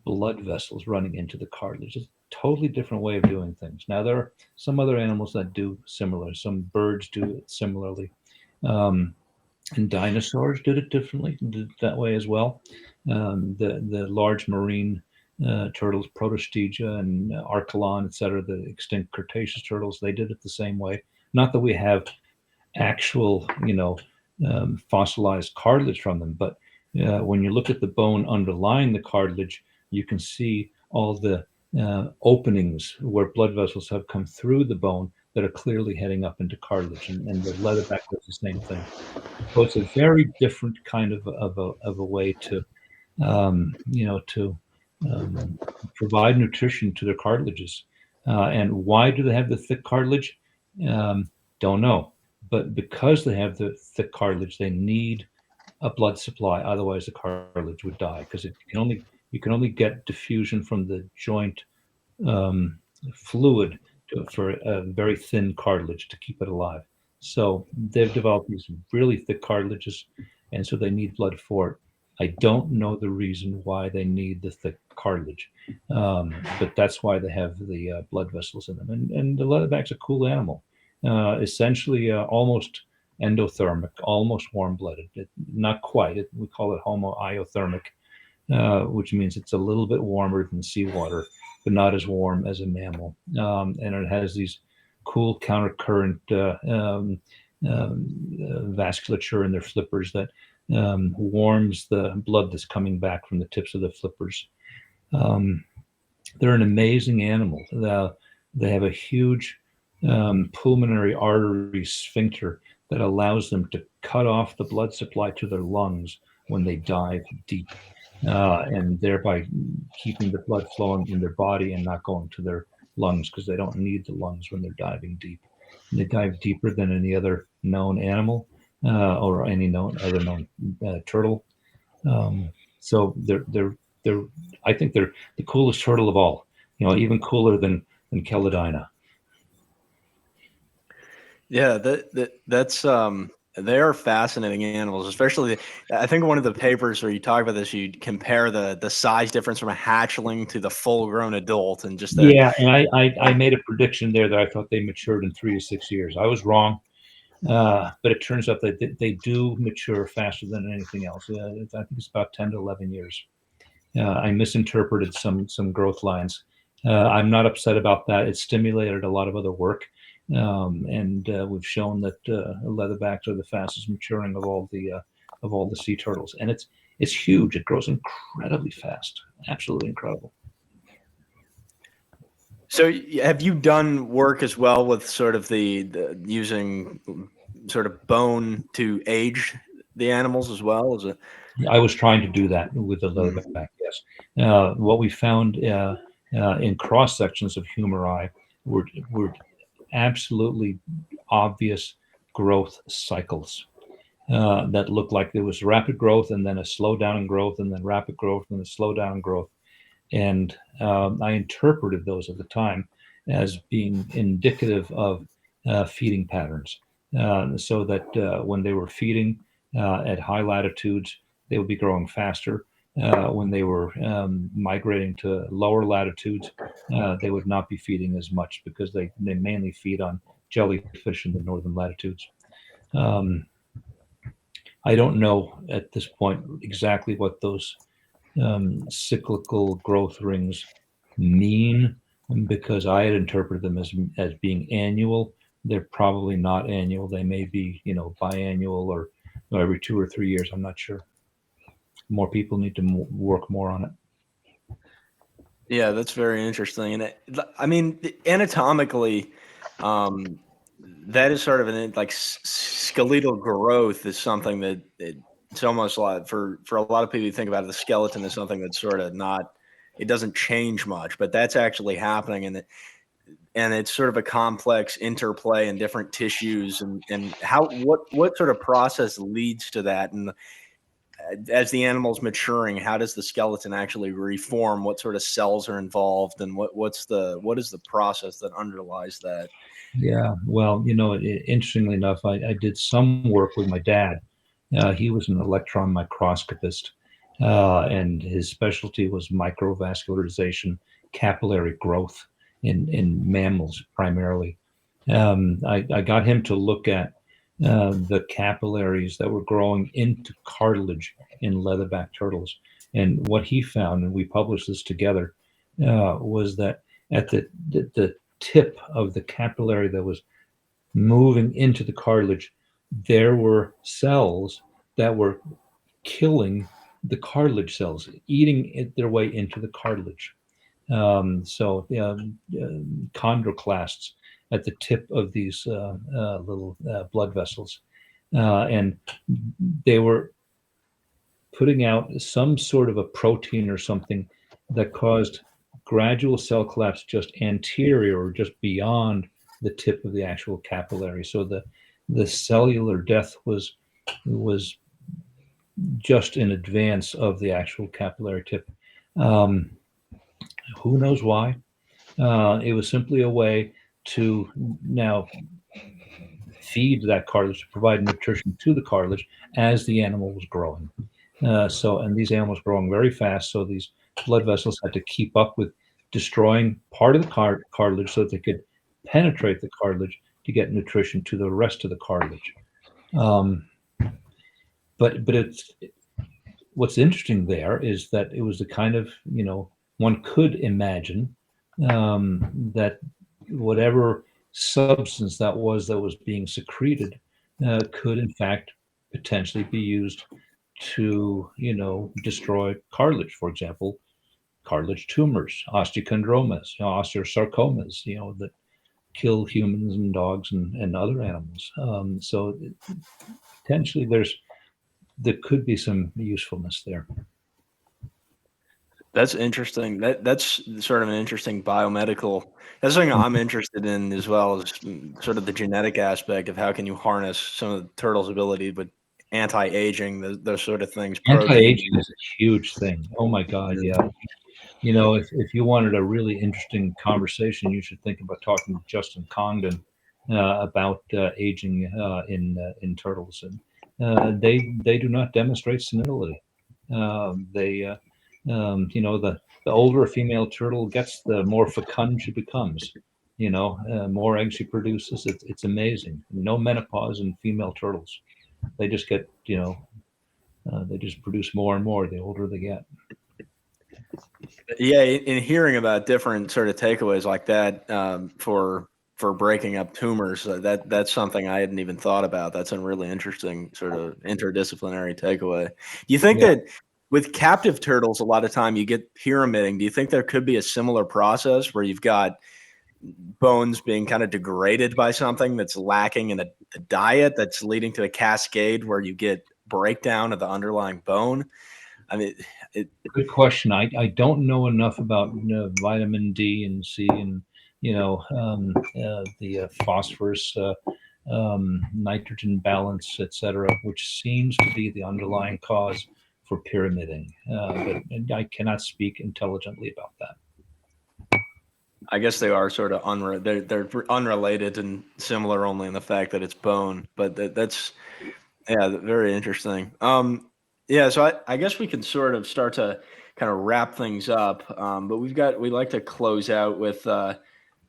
blood vessels running into the cartilage. It's a totally different way of doing things. Now, there are some other animals that do similar. Some birds do it similarly. And dinosaurs did it differently, did it that way as well. The large marine turtles, Protostegia and Archelon, et cetera, the extinct Cretaceous turtles, they did it the same way. Not that we have actual, fossilized cartilage from them, but when you look at the bone underlying the cartilage, you can see all the openings where blood vessels have come through the bone that are clearly heading up into cartilage, and the leatherback does the same thing. So it's a very different kind of a way to, provide nutrition to their cartilages. And why do they have the thick cartilage? Don't know. But because they have the thick cartilage, they need a blood supply. Otherwise, the cartilage would die because you can only get diffusion from the joint fluid for a very thin cartilage to keep it alive. So they've developed these really thick cartilages, and so they need blood for it. I don't know the reason why they need the thick cartilage, but that's why they have the blood vessels in them. And the leatherback's a cool animal, essentially almost endothermic, almost warm-blooded. Not quite. We call it homoiothermic, which means it's a little bit warmer than seawater, but not as warm as a mammal. And it has these cool countercurrent vasculature in their flippers that warms the blood that's coming back from the tips of the flippers. They're an amazing animal. They have a huge pulmonary artery sphincter that allows them to cut off the blood supply to their lungs when they dive deep, and thereby keeping the blood flowing in their body and not going to their lungs because they don't need the lungs when they're diving deep. And they dive deeper than any other known animal or any other known turtle. So they're I think they're the coolest turtle of all. Even cooler than Chelodina. Yeah, that's they are fascinating animals, especially I think one of the papers where you talk about this, you compare the size difference from a hatchling to the full grown adult and just Yeah, and I made a prediction there that I thought they matured in 3 to 6 years. I was wrong, but it turns out that they do mature faster than anything else. I think it's about 10 to 11 years. I misinterpreted some growth lines. I'm not upset about that. It stimulated a lot of other work. And we've shown that leatherbacks are the fastest maturing of all the sea turtles, and it's huge. It grows incredibly fast, absolutely incredible. So have you done work as well with sort of the using sort of bone to age the animals as well? Is it? I was trying to do that with the Mm. leatherback, yes. What we found in cross sections of humeri were absolutely obvious growth cycles that looked like there was rapid growth and then a slowdown in growth and then rapid growth and a slowdown in growth. And I interpreted those at the time as being indicative of feeding patterns, so that when they were feeding at high latitudes, they would be growing faster. When they were migrating to lower latitudes, they would not be feeding as much because they mainly feed on jellyfish in the northern latitudes. Um, I don't know at this point exactly what those cyclical growth rings mean, because I had interpreted them as being annual. They're probably not annual. They may be, biannual or every 2 or 3 years. I'm not sure. More people need to work more on it. Yeah, that's very interesting. And I mean, anatomically, um, that is sort of like skeletal growth is something that it's almost like for a lot of people, you think about it, the skeleton is something that's sort of not, it doesn't change much, but that's actually happening. And it's sort of a complex interplay in different tissues and what sort of process leads to that. And as the animal's maturing, how does the skeleton actually reform? What sort of cells are involved, and what is the process that underlies that? Yeah, well, interestingly enough, I did some work with my dad. He was an electron microscopist, and his specialty was microvascularization, capillary growth in mammals primarily. I got him to look at the capillaries that were growing into cartilage in leatherback turtles. And what he found, and we published this together, was that at the tip of the capillary that was moving into the cartilage, there were cells that were killing the cartilage cells, eating their way into the cartilage. Chondroclasts at the tip of these little blood vessels. And they were putting out some sort of a protein or something that caused gradual cell collapse just anterior or just beyond the tip of the actual capillary. So the cellular death was just in advance of the actual capillary tip. Um, who knows why? It was simply a way to now feed that cartilage, to provide nutrition to the cartilage as the animal was growing. And these animals growing very fast, so these blood vessels had to keep up with destroying part of the cartilage so that they could penetrate the cartilage to get nutrition to the rest of the cartilage. But what's interesting there is that it was the kind of, one could imagine that whatever substance that was being secreted could in fact potentially be used to, destroy cartilage. For example, cartilage tumors, osteochondromas, osteosarcomas, that kill humans and dogs and other animals. So potentially there could be some usefulness there. That's interesting. That's sort of an interesting biomedical. That's something I'm interested in as well, as sort of the genetic aspect of how can you harness some of the turtle's ability with anti-aging, those sort of things. Anti-aging Protein. is a huge thing. Oh my God, Yeah. yeah. If you wanted a really interesting conversation, you should think about talking to Justin Congdon about aging in turtles, and they do not demonstrate senility. The older a female turtle gets, the more fecund she becomes. More eggs she produces. It's amazing. No menopause in female turtles. They just get they just produce more and more the older they get. Yeah, in hearing about different sort of takeaways like that for breaking up tumors, that's something I hadn't even thought about. That's a really interesting sort of interdisciplinary takeaway. Do you think Yeah. that with captive turtles, a lot of time you get pyramiding? Do you think there could be a similar process where you've got bones being kind of degraded by something that's lacking in a diet that's leading to a cascade where you get breakdown of the underlying bone? I mean, good question. I don't know enough about vitamin D and C and the phosphorus, nitrogen balance, etc., which seems to be the underlying cause for pyramiding. But I cannot speak intelligently about that. I guess they are sort of they're unrelated and similar only in the fact that it's bone, but that's very interesting. Yeah, so I guess we can sort of start to kind of wrap things up, but we'd like to close out with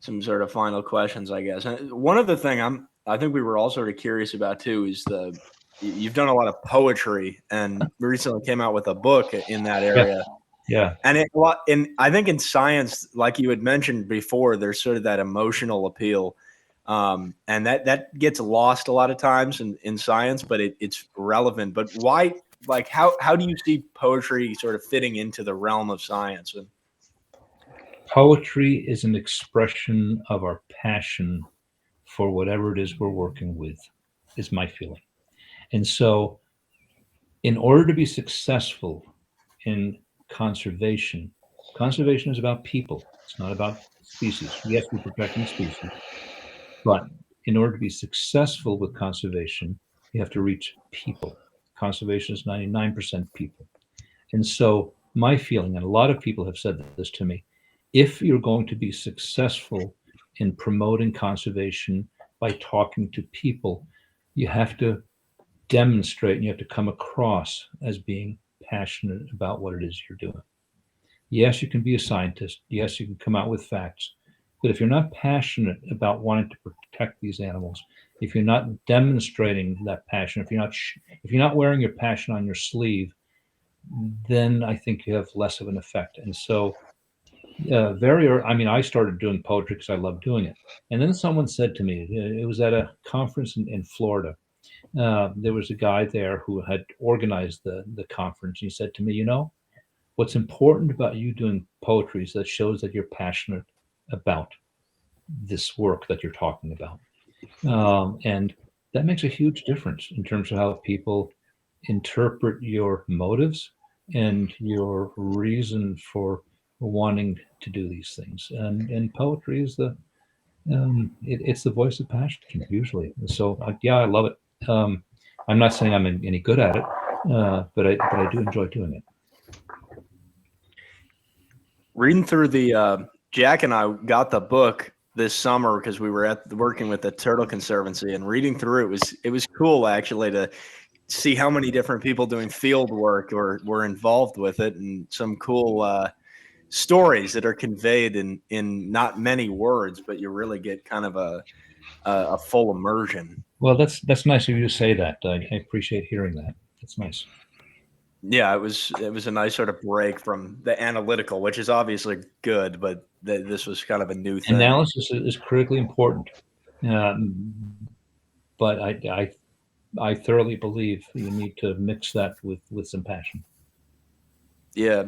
some sort of final questions, I guess. And one other thing I think we were all sort of curious about too is you've done a lot of poetry and recently came out with a book in that area. Yeah. And I think in science, like you had mentioned before, there's sort of that emotional appeal. And that gets lost a lot of times in science, but it's relevant. But why, like, how do you see poetry sort of fitting into the realm of science? And poetry is an expression of our passion for whatever it is we're working with, is my feeling. And so in order to be successful in conservation is about people. It's not about species. Yes, we're protecting species, but in order to be successful with conservation, you have to reach people. Conservation is 99% people. And so my feeling, and a lot of people have said this to me, if you're going to be successful in promoting conservation by talking to people, you have to demonstrate and you have to come across as being passionate about what it is you're doing. Yes, you can be a scientist. Yes, you can come out with facts. But if you're not passionate about wanting to protect these animals, if you're not demonstrating that passion, if you're not wearing your passion on your sleeve, then I think you have less of an effect. And so, I started doing poetry because I love doing it. And then someone said to me, it was at a conference in Florida. There was a guy there who had organized the conference. He said to me, what's important about you doing poetry is that shows that you're passionate about this work that you're talking about. And that makes a huge difference in terms of how people interpret your motives and your reason for wanting to do these things. And poetry is it's the voice of passion usually. So I love it. I'm not saying I'm any good at it, but I do enjoy doing it. reading through Jack and I got the book this summer because we were working with the Turtle Conservancy, and reading through it was cool actually to see how many different people doing field work were involved with it, and some cool stories that are conveyed in not many words, but you really get kind of a full immersion. Well, that's nice of you to say that. I appreciate hearing that. That's nice. Yeah, it was a nice sort of break from the analytical, which is obviously good, but this was kind of a new thing. Analysis is critically important, but I thoroughly believe you need to mix that with some passion. Yeah,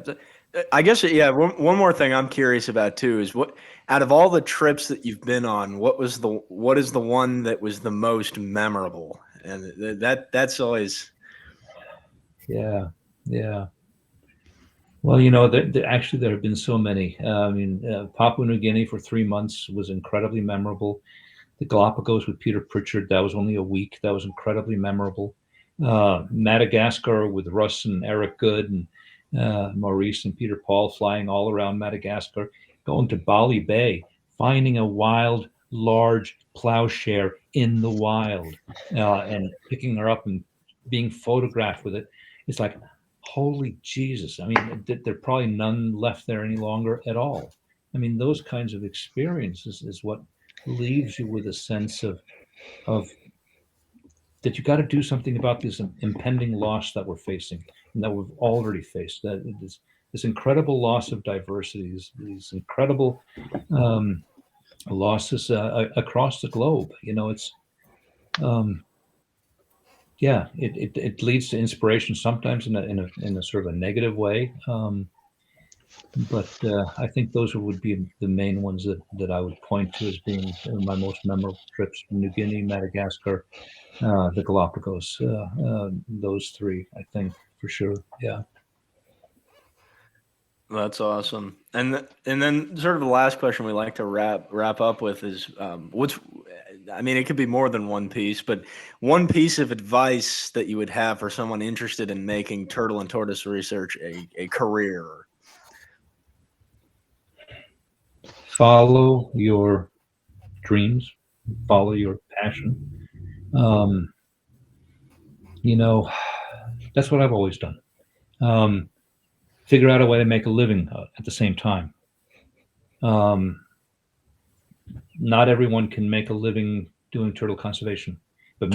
I guess one more thing I'm curious about too is what, out of all the trips that you've been on, what is the one that was the most memorable? And that's always. Yeah. Well, actually, there have been so many. Papua New Guinea for 3 months was incredibly memorable. The Galapagos with Peter Pritchard, that was only a week. That was incredibly memorable. Madagascar with Russ and Eric Good and Maurice and Peter Paul flying all around Madagascar. Going to Bali Bay, finding a wild, large plowshare in the wild and picking her up and being photographed with it. It's like, holy Jesus. I mean, there are probably none left there any longer at all. I mean, those kinds of experiences is what leaves you with a sense of that you got to do something about this impending loss that we're facing and that we've already faced. That this incredible loss of diversity, these incredible losses across the globe. It's it leads to inspiration sometimes in a sort of a negative way. But I think those would be the main ones that I would point to as being my most memorable trips: New Guinea, Madagascar, the Galapagos. Those three, I think, for sure. Yeah. That's awesome. And then sort of the last question we like to wrap up with is I mean, it could be more than one piece, but one piece of advice that you would have for someone interested in making turtle and tortoise research a career. Follow your dreams, follow your passion. You know, that's what I've always done. Figure out a way to make a living at the same time. Not everyone can make a living doing turtle conservation, but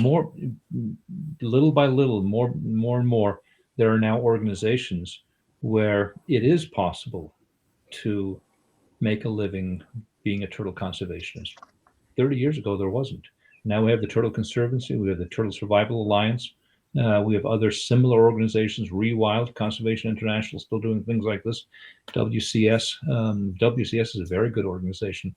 little by little, more and more, there are now organizations where it is possible to make a living being a turtle conservationist. 30 years ago, there wasn't. Now we have the Turtle Conservancy, we have the Turtle Survival Alliance, we have other similar organizations, Rewild, Conservation International, still doing things like this. WCS, WCS is a very good organization.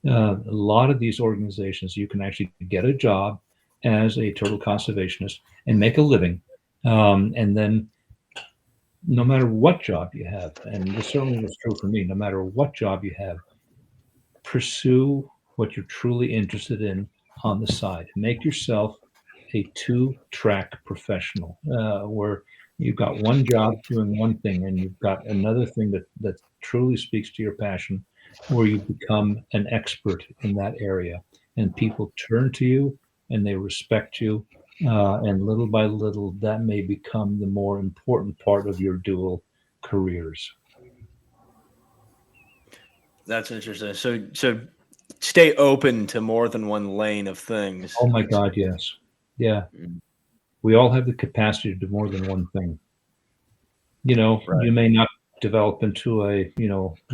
A lot of these organizations, you can actually get a job as a turtle conservationist and make a living. And then no matter what job you have, and this certainly was true for me, no matter what job you have, pursue what you're truly interested in on the side. Make yourself a two-track professional where you've got one job doing one thing and you've got another thing that truly speaks to your passion, where you become an expert in that area and people turn to you and they respect you. And little by little, that may become the more important part of your dual careers. That's interesting. So stay open to more than one lane of things. Oh my God, yes. Yeah. We all have the capacity to do more than one thing. You know, Right. you may not develop into a,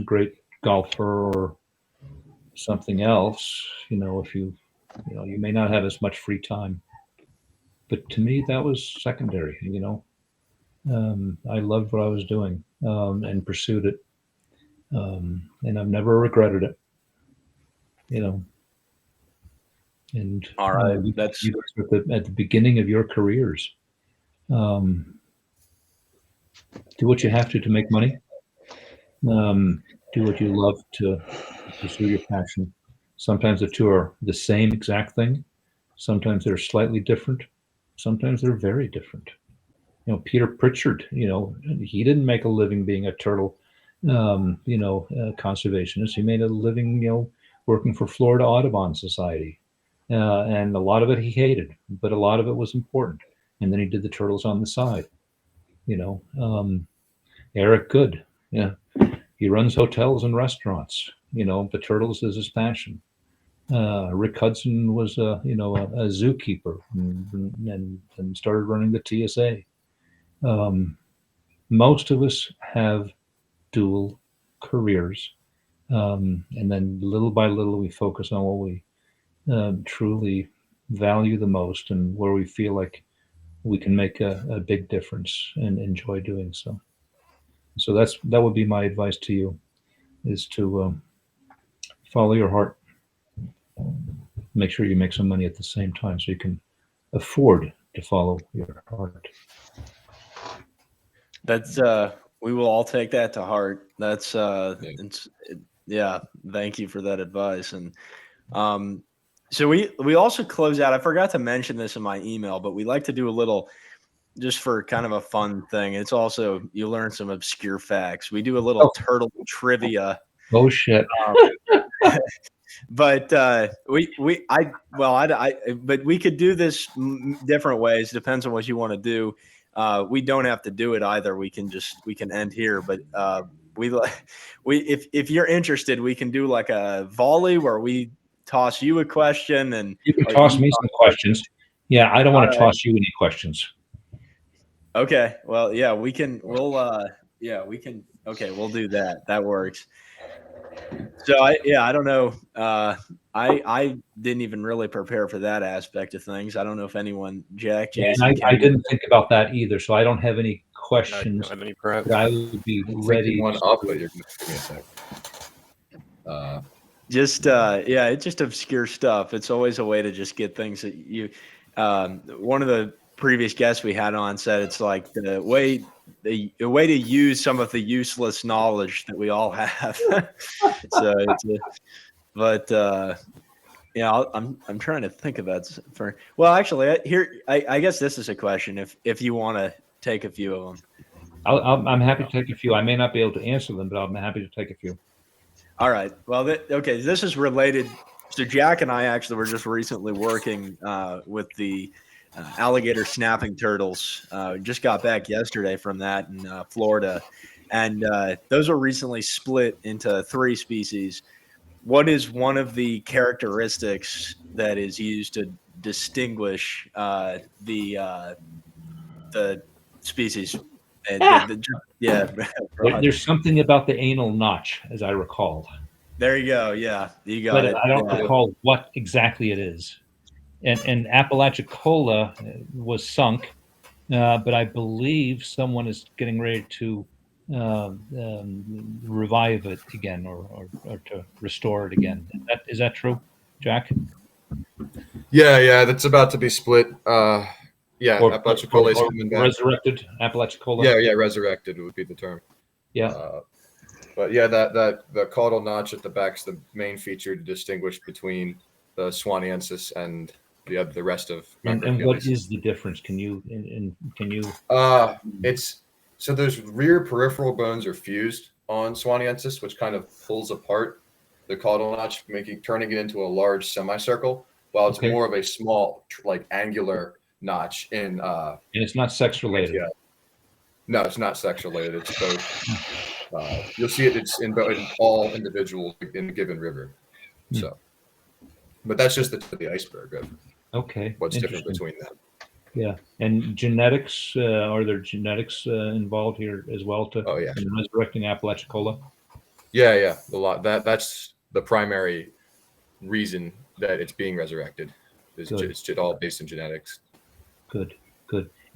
great golfer or something else, if you may not have as much free time. But to me, that was secondary, I loved what I was doing and pursued it. And I've never regretted it, And All right. you That's guys are at the beginning of your careers. Um, do what you have to make money. Do what you love to pursue your passion. Sometimes the two are the same exact thing. Sometimes they're slightly different. Sometimes they're very different. Peter Pritchard, he didn't make a living being a turtle, conservationist. He made a living, working for Florida Audubon Society. And a lot of it he hated, but a lot of it was important. And then he did the turtles on the side. Eric Good, yeah, he runs hotels and restaurants. The turtles is his passion. Rick Hudson was a zookeeper and started running the TSA. Most of us have dual careers, and then little by little we focus on what we truly value the most and where we feel like we can make a big difference and enjoy doing so. So that would be my advice to you, is to follow your heart. Make sure you make some money at the same time so you can afford to follow your heart. That's we will all take that to heart. That's yeah. Thank you for that advice. And so we also close out. I forgot to mention this in my email, but we like to do a little, just for kind of a fun thing. It's also, you learn some obscure facts. We do a little turtle trivia. Oh shit. But but we could do this different ways. Depends on what you want to do. We don't have to do it either. We can end here. But if you're interested, we can do like a volley where we toss you a question and you can toss me some questions. Yeah, I don't want to toss you any questions. Okay. Well, yeah, we can. Okay, we'll do that. That works. So I don't know. I didn't even really prepare for that aspect of things. I don't know if anyone, Jack, Jason, I didn't think about that either. So I don't have any questions I don't have any prep. that I would be I'm ready thinking one to. up, but you're gonna give me a sec. Yeah, it's just obscure stuff. It's always a way to just get things that you. One of the previous guests we had on said it's like the way to use some of the useless knowledge that we all have. So it's a, but yeah, I'm trying to think of that for. Well, actually, I guess this is a question. If you want to take a few of them. I'm happy to take a few. I may not be able to answer them, but I'm happy to take a few. All right. Well, okay. This is related. So Jack and I actually were just recently working with the alligator snapping turtles. Just got back yesterday from that in Florida, and those were recently split into 3 species. What is one of the characteristics that is used to distinguish the species? Yeah, right. There's something about the anal notch, as I recall, There you go. Yeah, you got but it. I don't Yeah. recall what exactly it is. And Apalachicola was sunk, but I believe someone is getting ready to revive it again or to restore it again. Is that true, Jack? Yeah, that's about to be split. Yeah, Or Apalachicola is coming back. resurrected Apalachicola? Yeah, resurrected would be the term. Yeah. But yeah, that the caudal notch at the back is the main feature to distinguish between the Swaniensis and the rest of And what is the difference? Can you? It's so those rear peripheral bones are fused on Swaniensis, which kind of pulls apart the caudal notch, turning it into a large semicircle, while it's more of a small, like angular notch in. And it's not sex related. Yeah. No, it's not sex related. It's both. You'll see it. It's in all individuals in a given river. So, but that's just the tip of the iceberg of what's different between them. Yeah, and genetics. Are there genetics involved here as well in resurrecting Apalachicola? Yeah, a lot. That's the primary reason that it's being resurrected. It's all based in genetics. Good.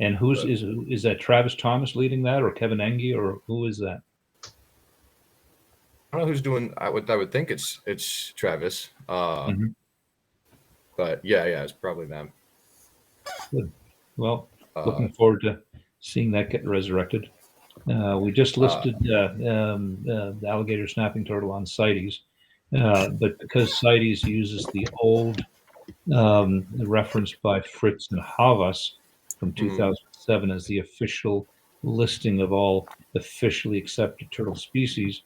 And is that Travis Thomas leading that, or Kevin Engie, or who is that? I don't know who's doing. I would think it's Travis. But yeah, it's probably them. Good. Well, looking forward to seeing that get resurrected. We just listed the alligator snapping turtle on CITES, but because CITES uses the old reference by Fritz and Havas from 2007 as the official listing of all officially accepted turtle species,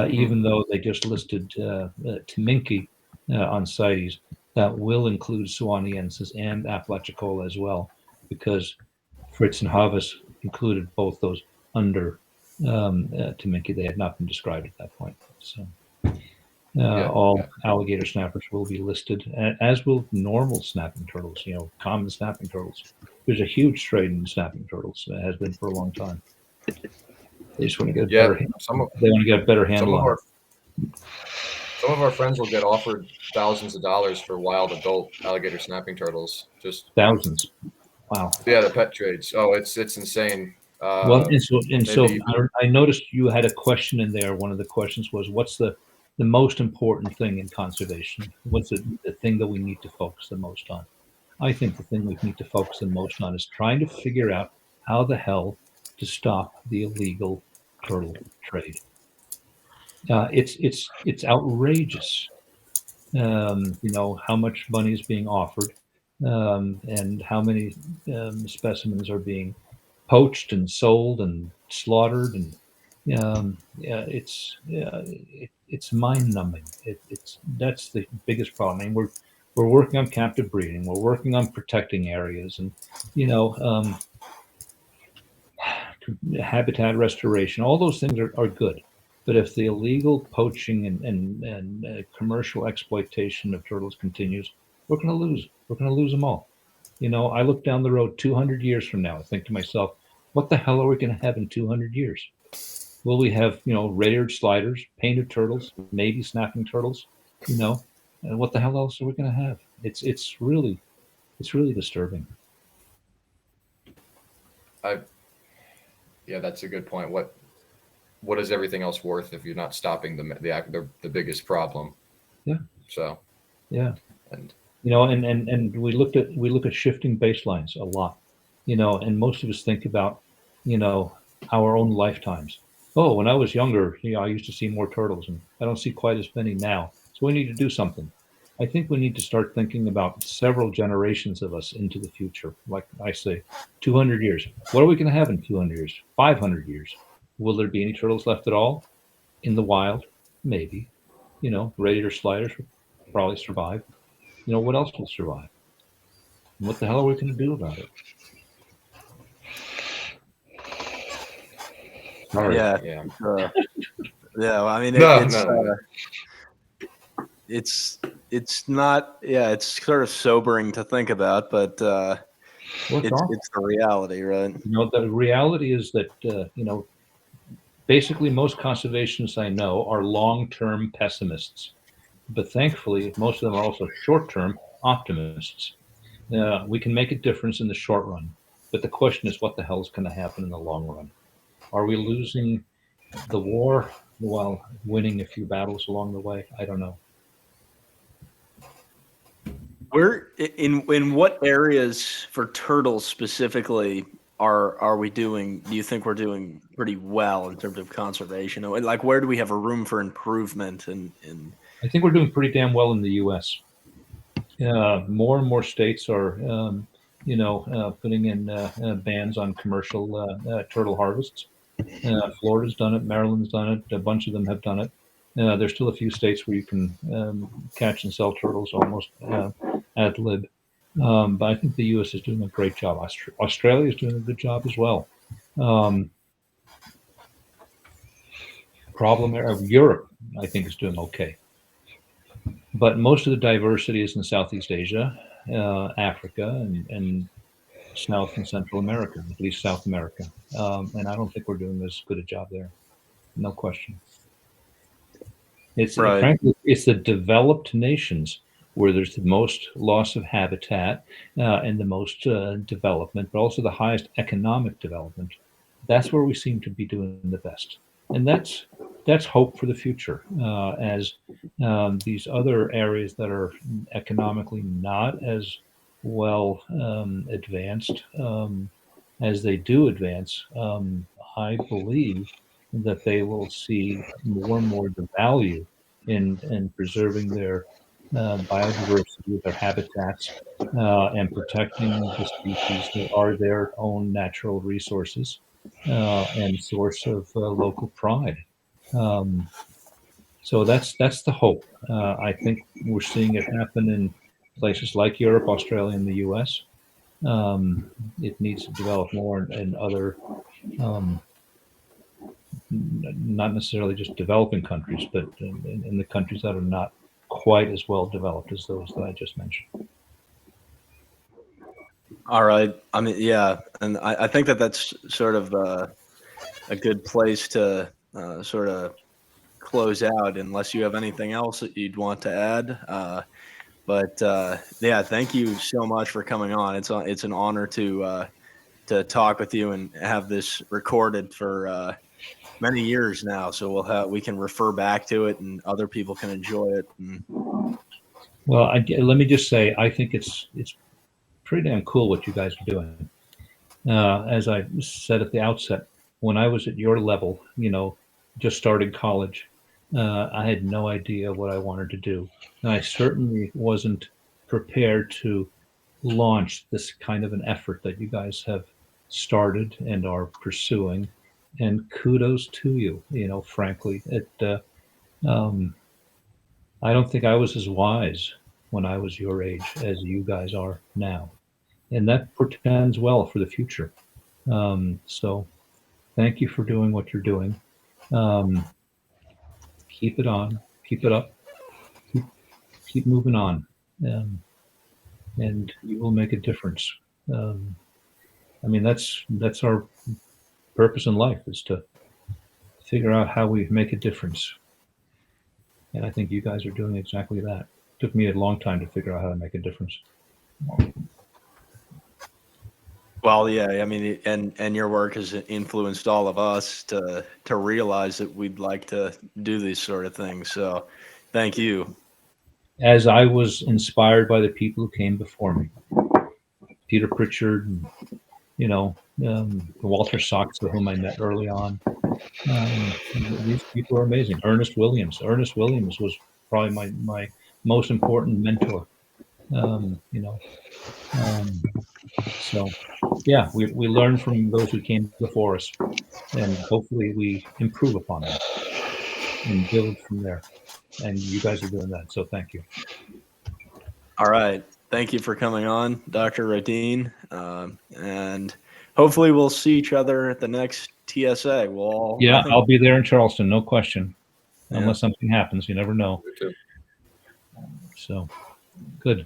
even though they just listed Teminki on CITES, that will include Swaniensis and Apalachicola as well, because Fritz and Havas included both those under Teminki. They had not been described at that point. So all alligator snappers will be listed, as will normal snapping turtles, common snapping turtles. There's a huge trade in snapping turtles. Has been for a long time. They just want to get they want to get a better handle on it. Some of our friends will get offered thousands of dollars for wild adult alligator snapping turtles. Just thousands. Wow. Yeah, the pet trades. Oh, it's insane. Well, so I noticed you had a question in there. One of the questions was, what's the most important thing in conservation? What's the thing that we need to focus the most on? I think the thing we need to focus the most on is trying to figure out how the hell to stop the illegal turtle trade. It's outrageous. How much money is being offered, and how many specimens are being poached and sold and slaughtered, and it's mind-numbing. That's the biggest problem. I mean, we're working on captive breeding. We're working on protecting areas, and habitat restoration. All those things are good. But if the illegal poaching and commercial exploitation of turtles continues, we're going to lose. We're going to lose them all. I look down the road 200 years from now. I think to myself, what the hell are we going to have in 200 years? Will we have, red-eared sliders, painted turtles, maybe snapping turtles? And what the hell else are we going to have? It's really disturbing. Yeah, that's a good point. What is everything else worth if you're not stopping the biggest problem? Yeah. So Yeah. and And we look at shifting baselines a lot, and most of us think about, our own lifetimes. Oh, when I was younger, I used to see more turtles, and I don't see quite as many now. So we need to do something. I think we need to start thinking about several generations of us into the future. Like I say, 200 years. What are we going to have in 200 years? 500 years? Will there be any turtles left at all in the wild? Maybe. Radiator sliders will probably survive. What else will survive? And what the hell are we going to do about it? Sorry. Yeah. yeah. Yeah. I mean, No, it's no. it's not. Yeah, it's sort of sobering to think about, but Well, it's the reality, right? the reality is that basically most conservationists I know are long-term pessimists, but thankfully most of them are also short-term optimists. We can make a difference in the short run, but the question is, what the hell is going to happen in the long run? Are we losing the war while winning a few battles along the way? I don't know. Where in what areas for turtles specifically are we doing? Do you think we're doing pretty well in terms of conservation? Like, where do we have a room for improvement? I think we're doing pretty damn well in the U.S. More and more states are, putting in bans on commercial turtle harvests. Florida's done it. Maryland's done it. A bunch of them have done it. There's still a few states where you can catch and sell turtles almost ad lib. But I think the U.S. is doing a great job. Australia is doing a good job as well. Problem of Europe, I think, is doing okay. But most of the diversity is in Southeast Asia, Africa, and South and Central America, at least South America. And I don't think we're doing as good a job there. No question. Right. Frankly, it's the developed nations where there's the most loss of habitat and the most development, but also the highest economic development. That's where we seem to be doing the best, and that's hope for the future. As these other areas that are economically not as well advanced as they do advance, I believe that they will see more and more the value in preserving their biodiversity, their habitats, and protecting the species that are their own natural resources and source of local pride. Um, so that's the hope. I think we're seeing it happen in places like Europe, Australia, and the U.S. It needs to develop more in other not necessarily just developing countries, but in the countries that are not quite as well developed as those that I just mentioned. All right. I mean, yeah, and I think that's sort of a good place to sort of close out, unless you have anything else that you'd want to add. But yeah, thank you so much for coming on. It's an honor to talk with you and have this recorded for many years now. So we can refer back to it and other people can enjoy it. Well, let me just say, I think it's pretty damn cool what you guys are doing. As I said at the outset, when I was at your level, just starting college, I had no idea what I wanted to do. And I certainly wasn't prepared to launch this kind of an effort that you guys have started and are pursuing. And kudos to you. Frankly, I don't think I was as wise when I was your age as you guys are now, and that portends well for the future. So, thank you for doing what you're doing. Um, keep it on, keep it up, keep keep moving on, um, and you will make a difference. Um, I mean, that's our purpose in life, is to figure out how we make a difference. And I think you guys are doing exactly that. It took me a long time to figure out how to make a difference. Well, yeah, I mean, and your work has influenced all of us to realize that we'd like to do these sort of things. So, thank you. As I was inspired by the people who came before me, Peter Pritchard, and, Walter Soxer, whom I met early on. These people are amazing. Ernest Williams. Ernest Williams was probably my most important mentor. Um, you know, um, so yeah, we learn from those who came before us, and hopefully we improve upon them and build from there. And you guys are doing that, so thank you. All right. Thank you for coming on, Dr. Rhodin. And hopefully we'll see each other at the next TSA. We'll all, Yeah, I'll be there in Charleston, no question. Yeah. Unless something happens, you never know. So good.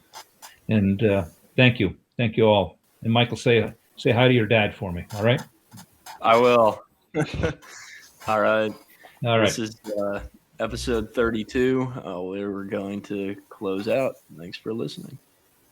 And thank you all. And Michael, say hi to your dad for me. All right. I will. All right. All right. This is episode 32. We're going to close out. Thanks for listening.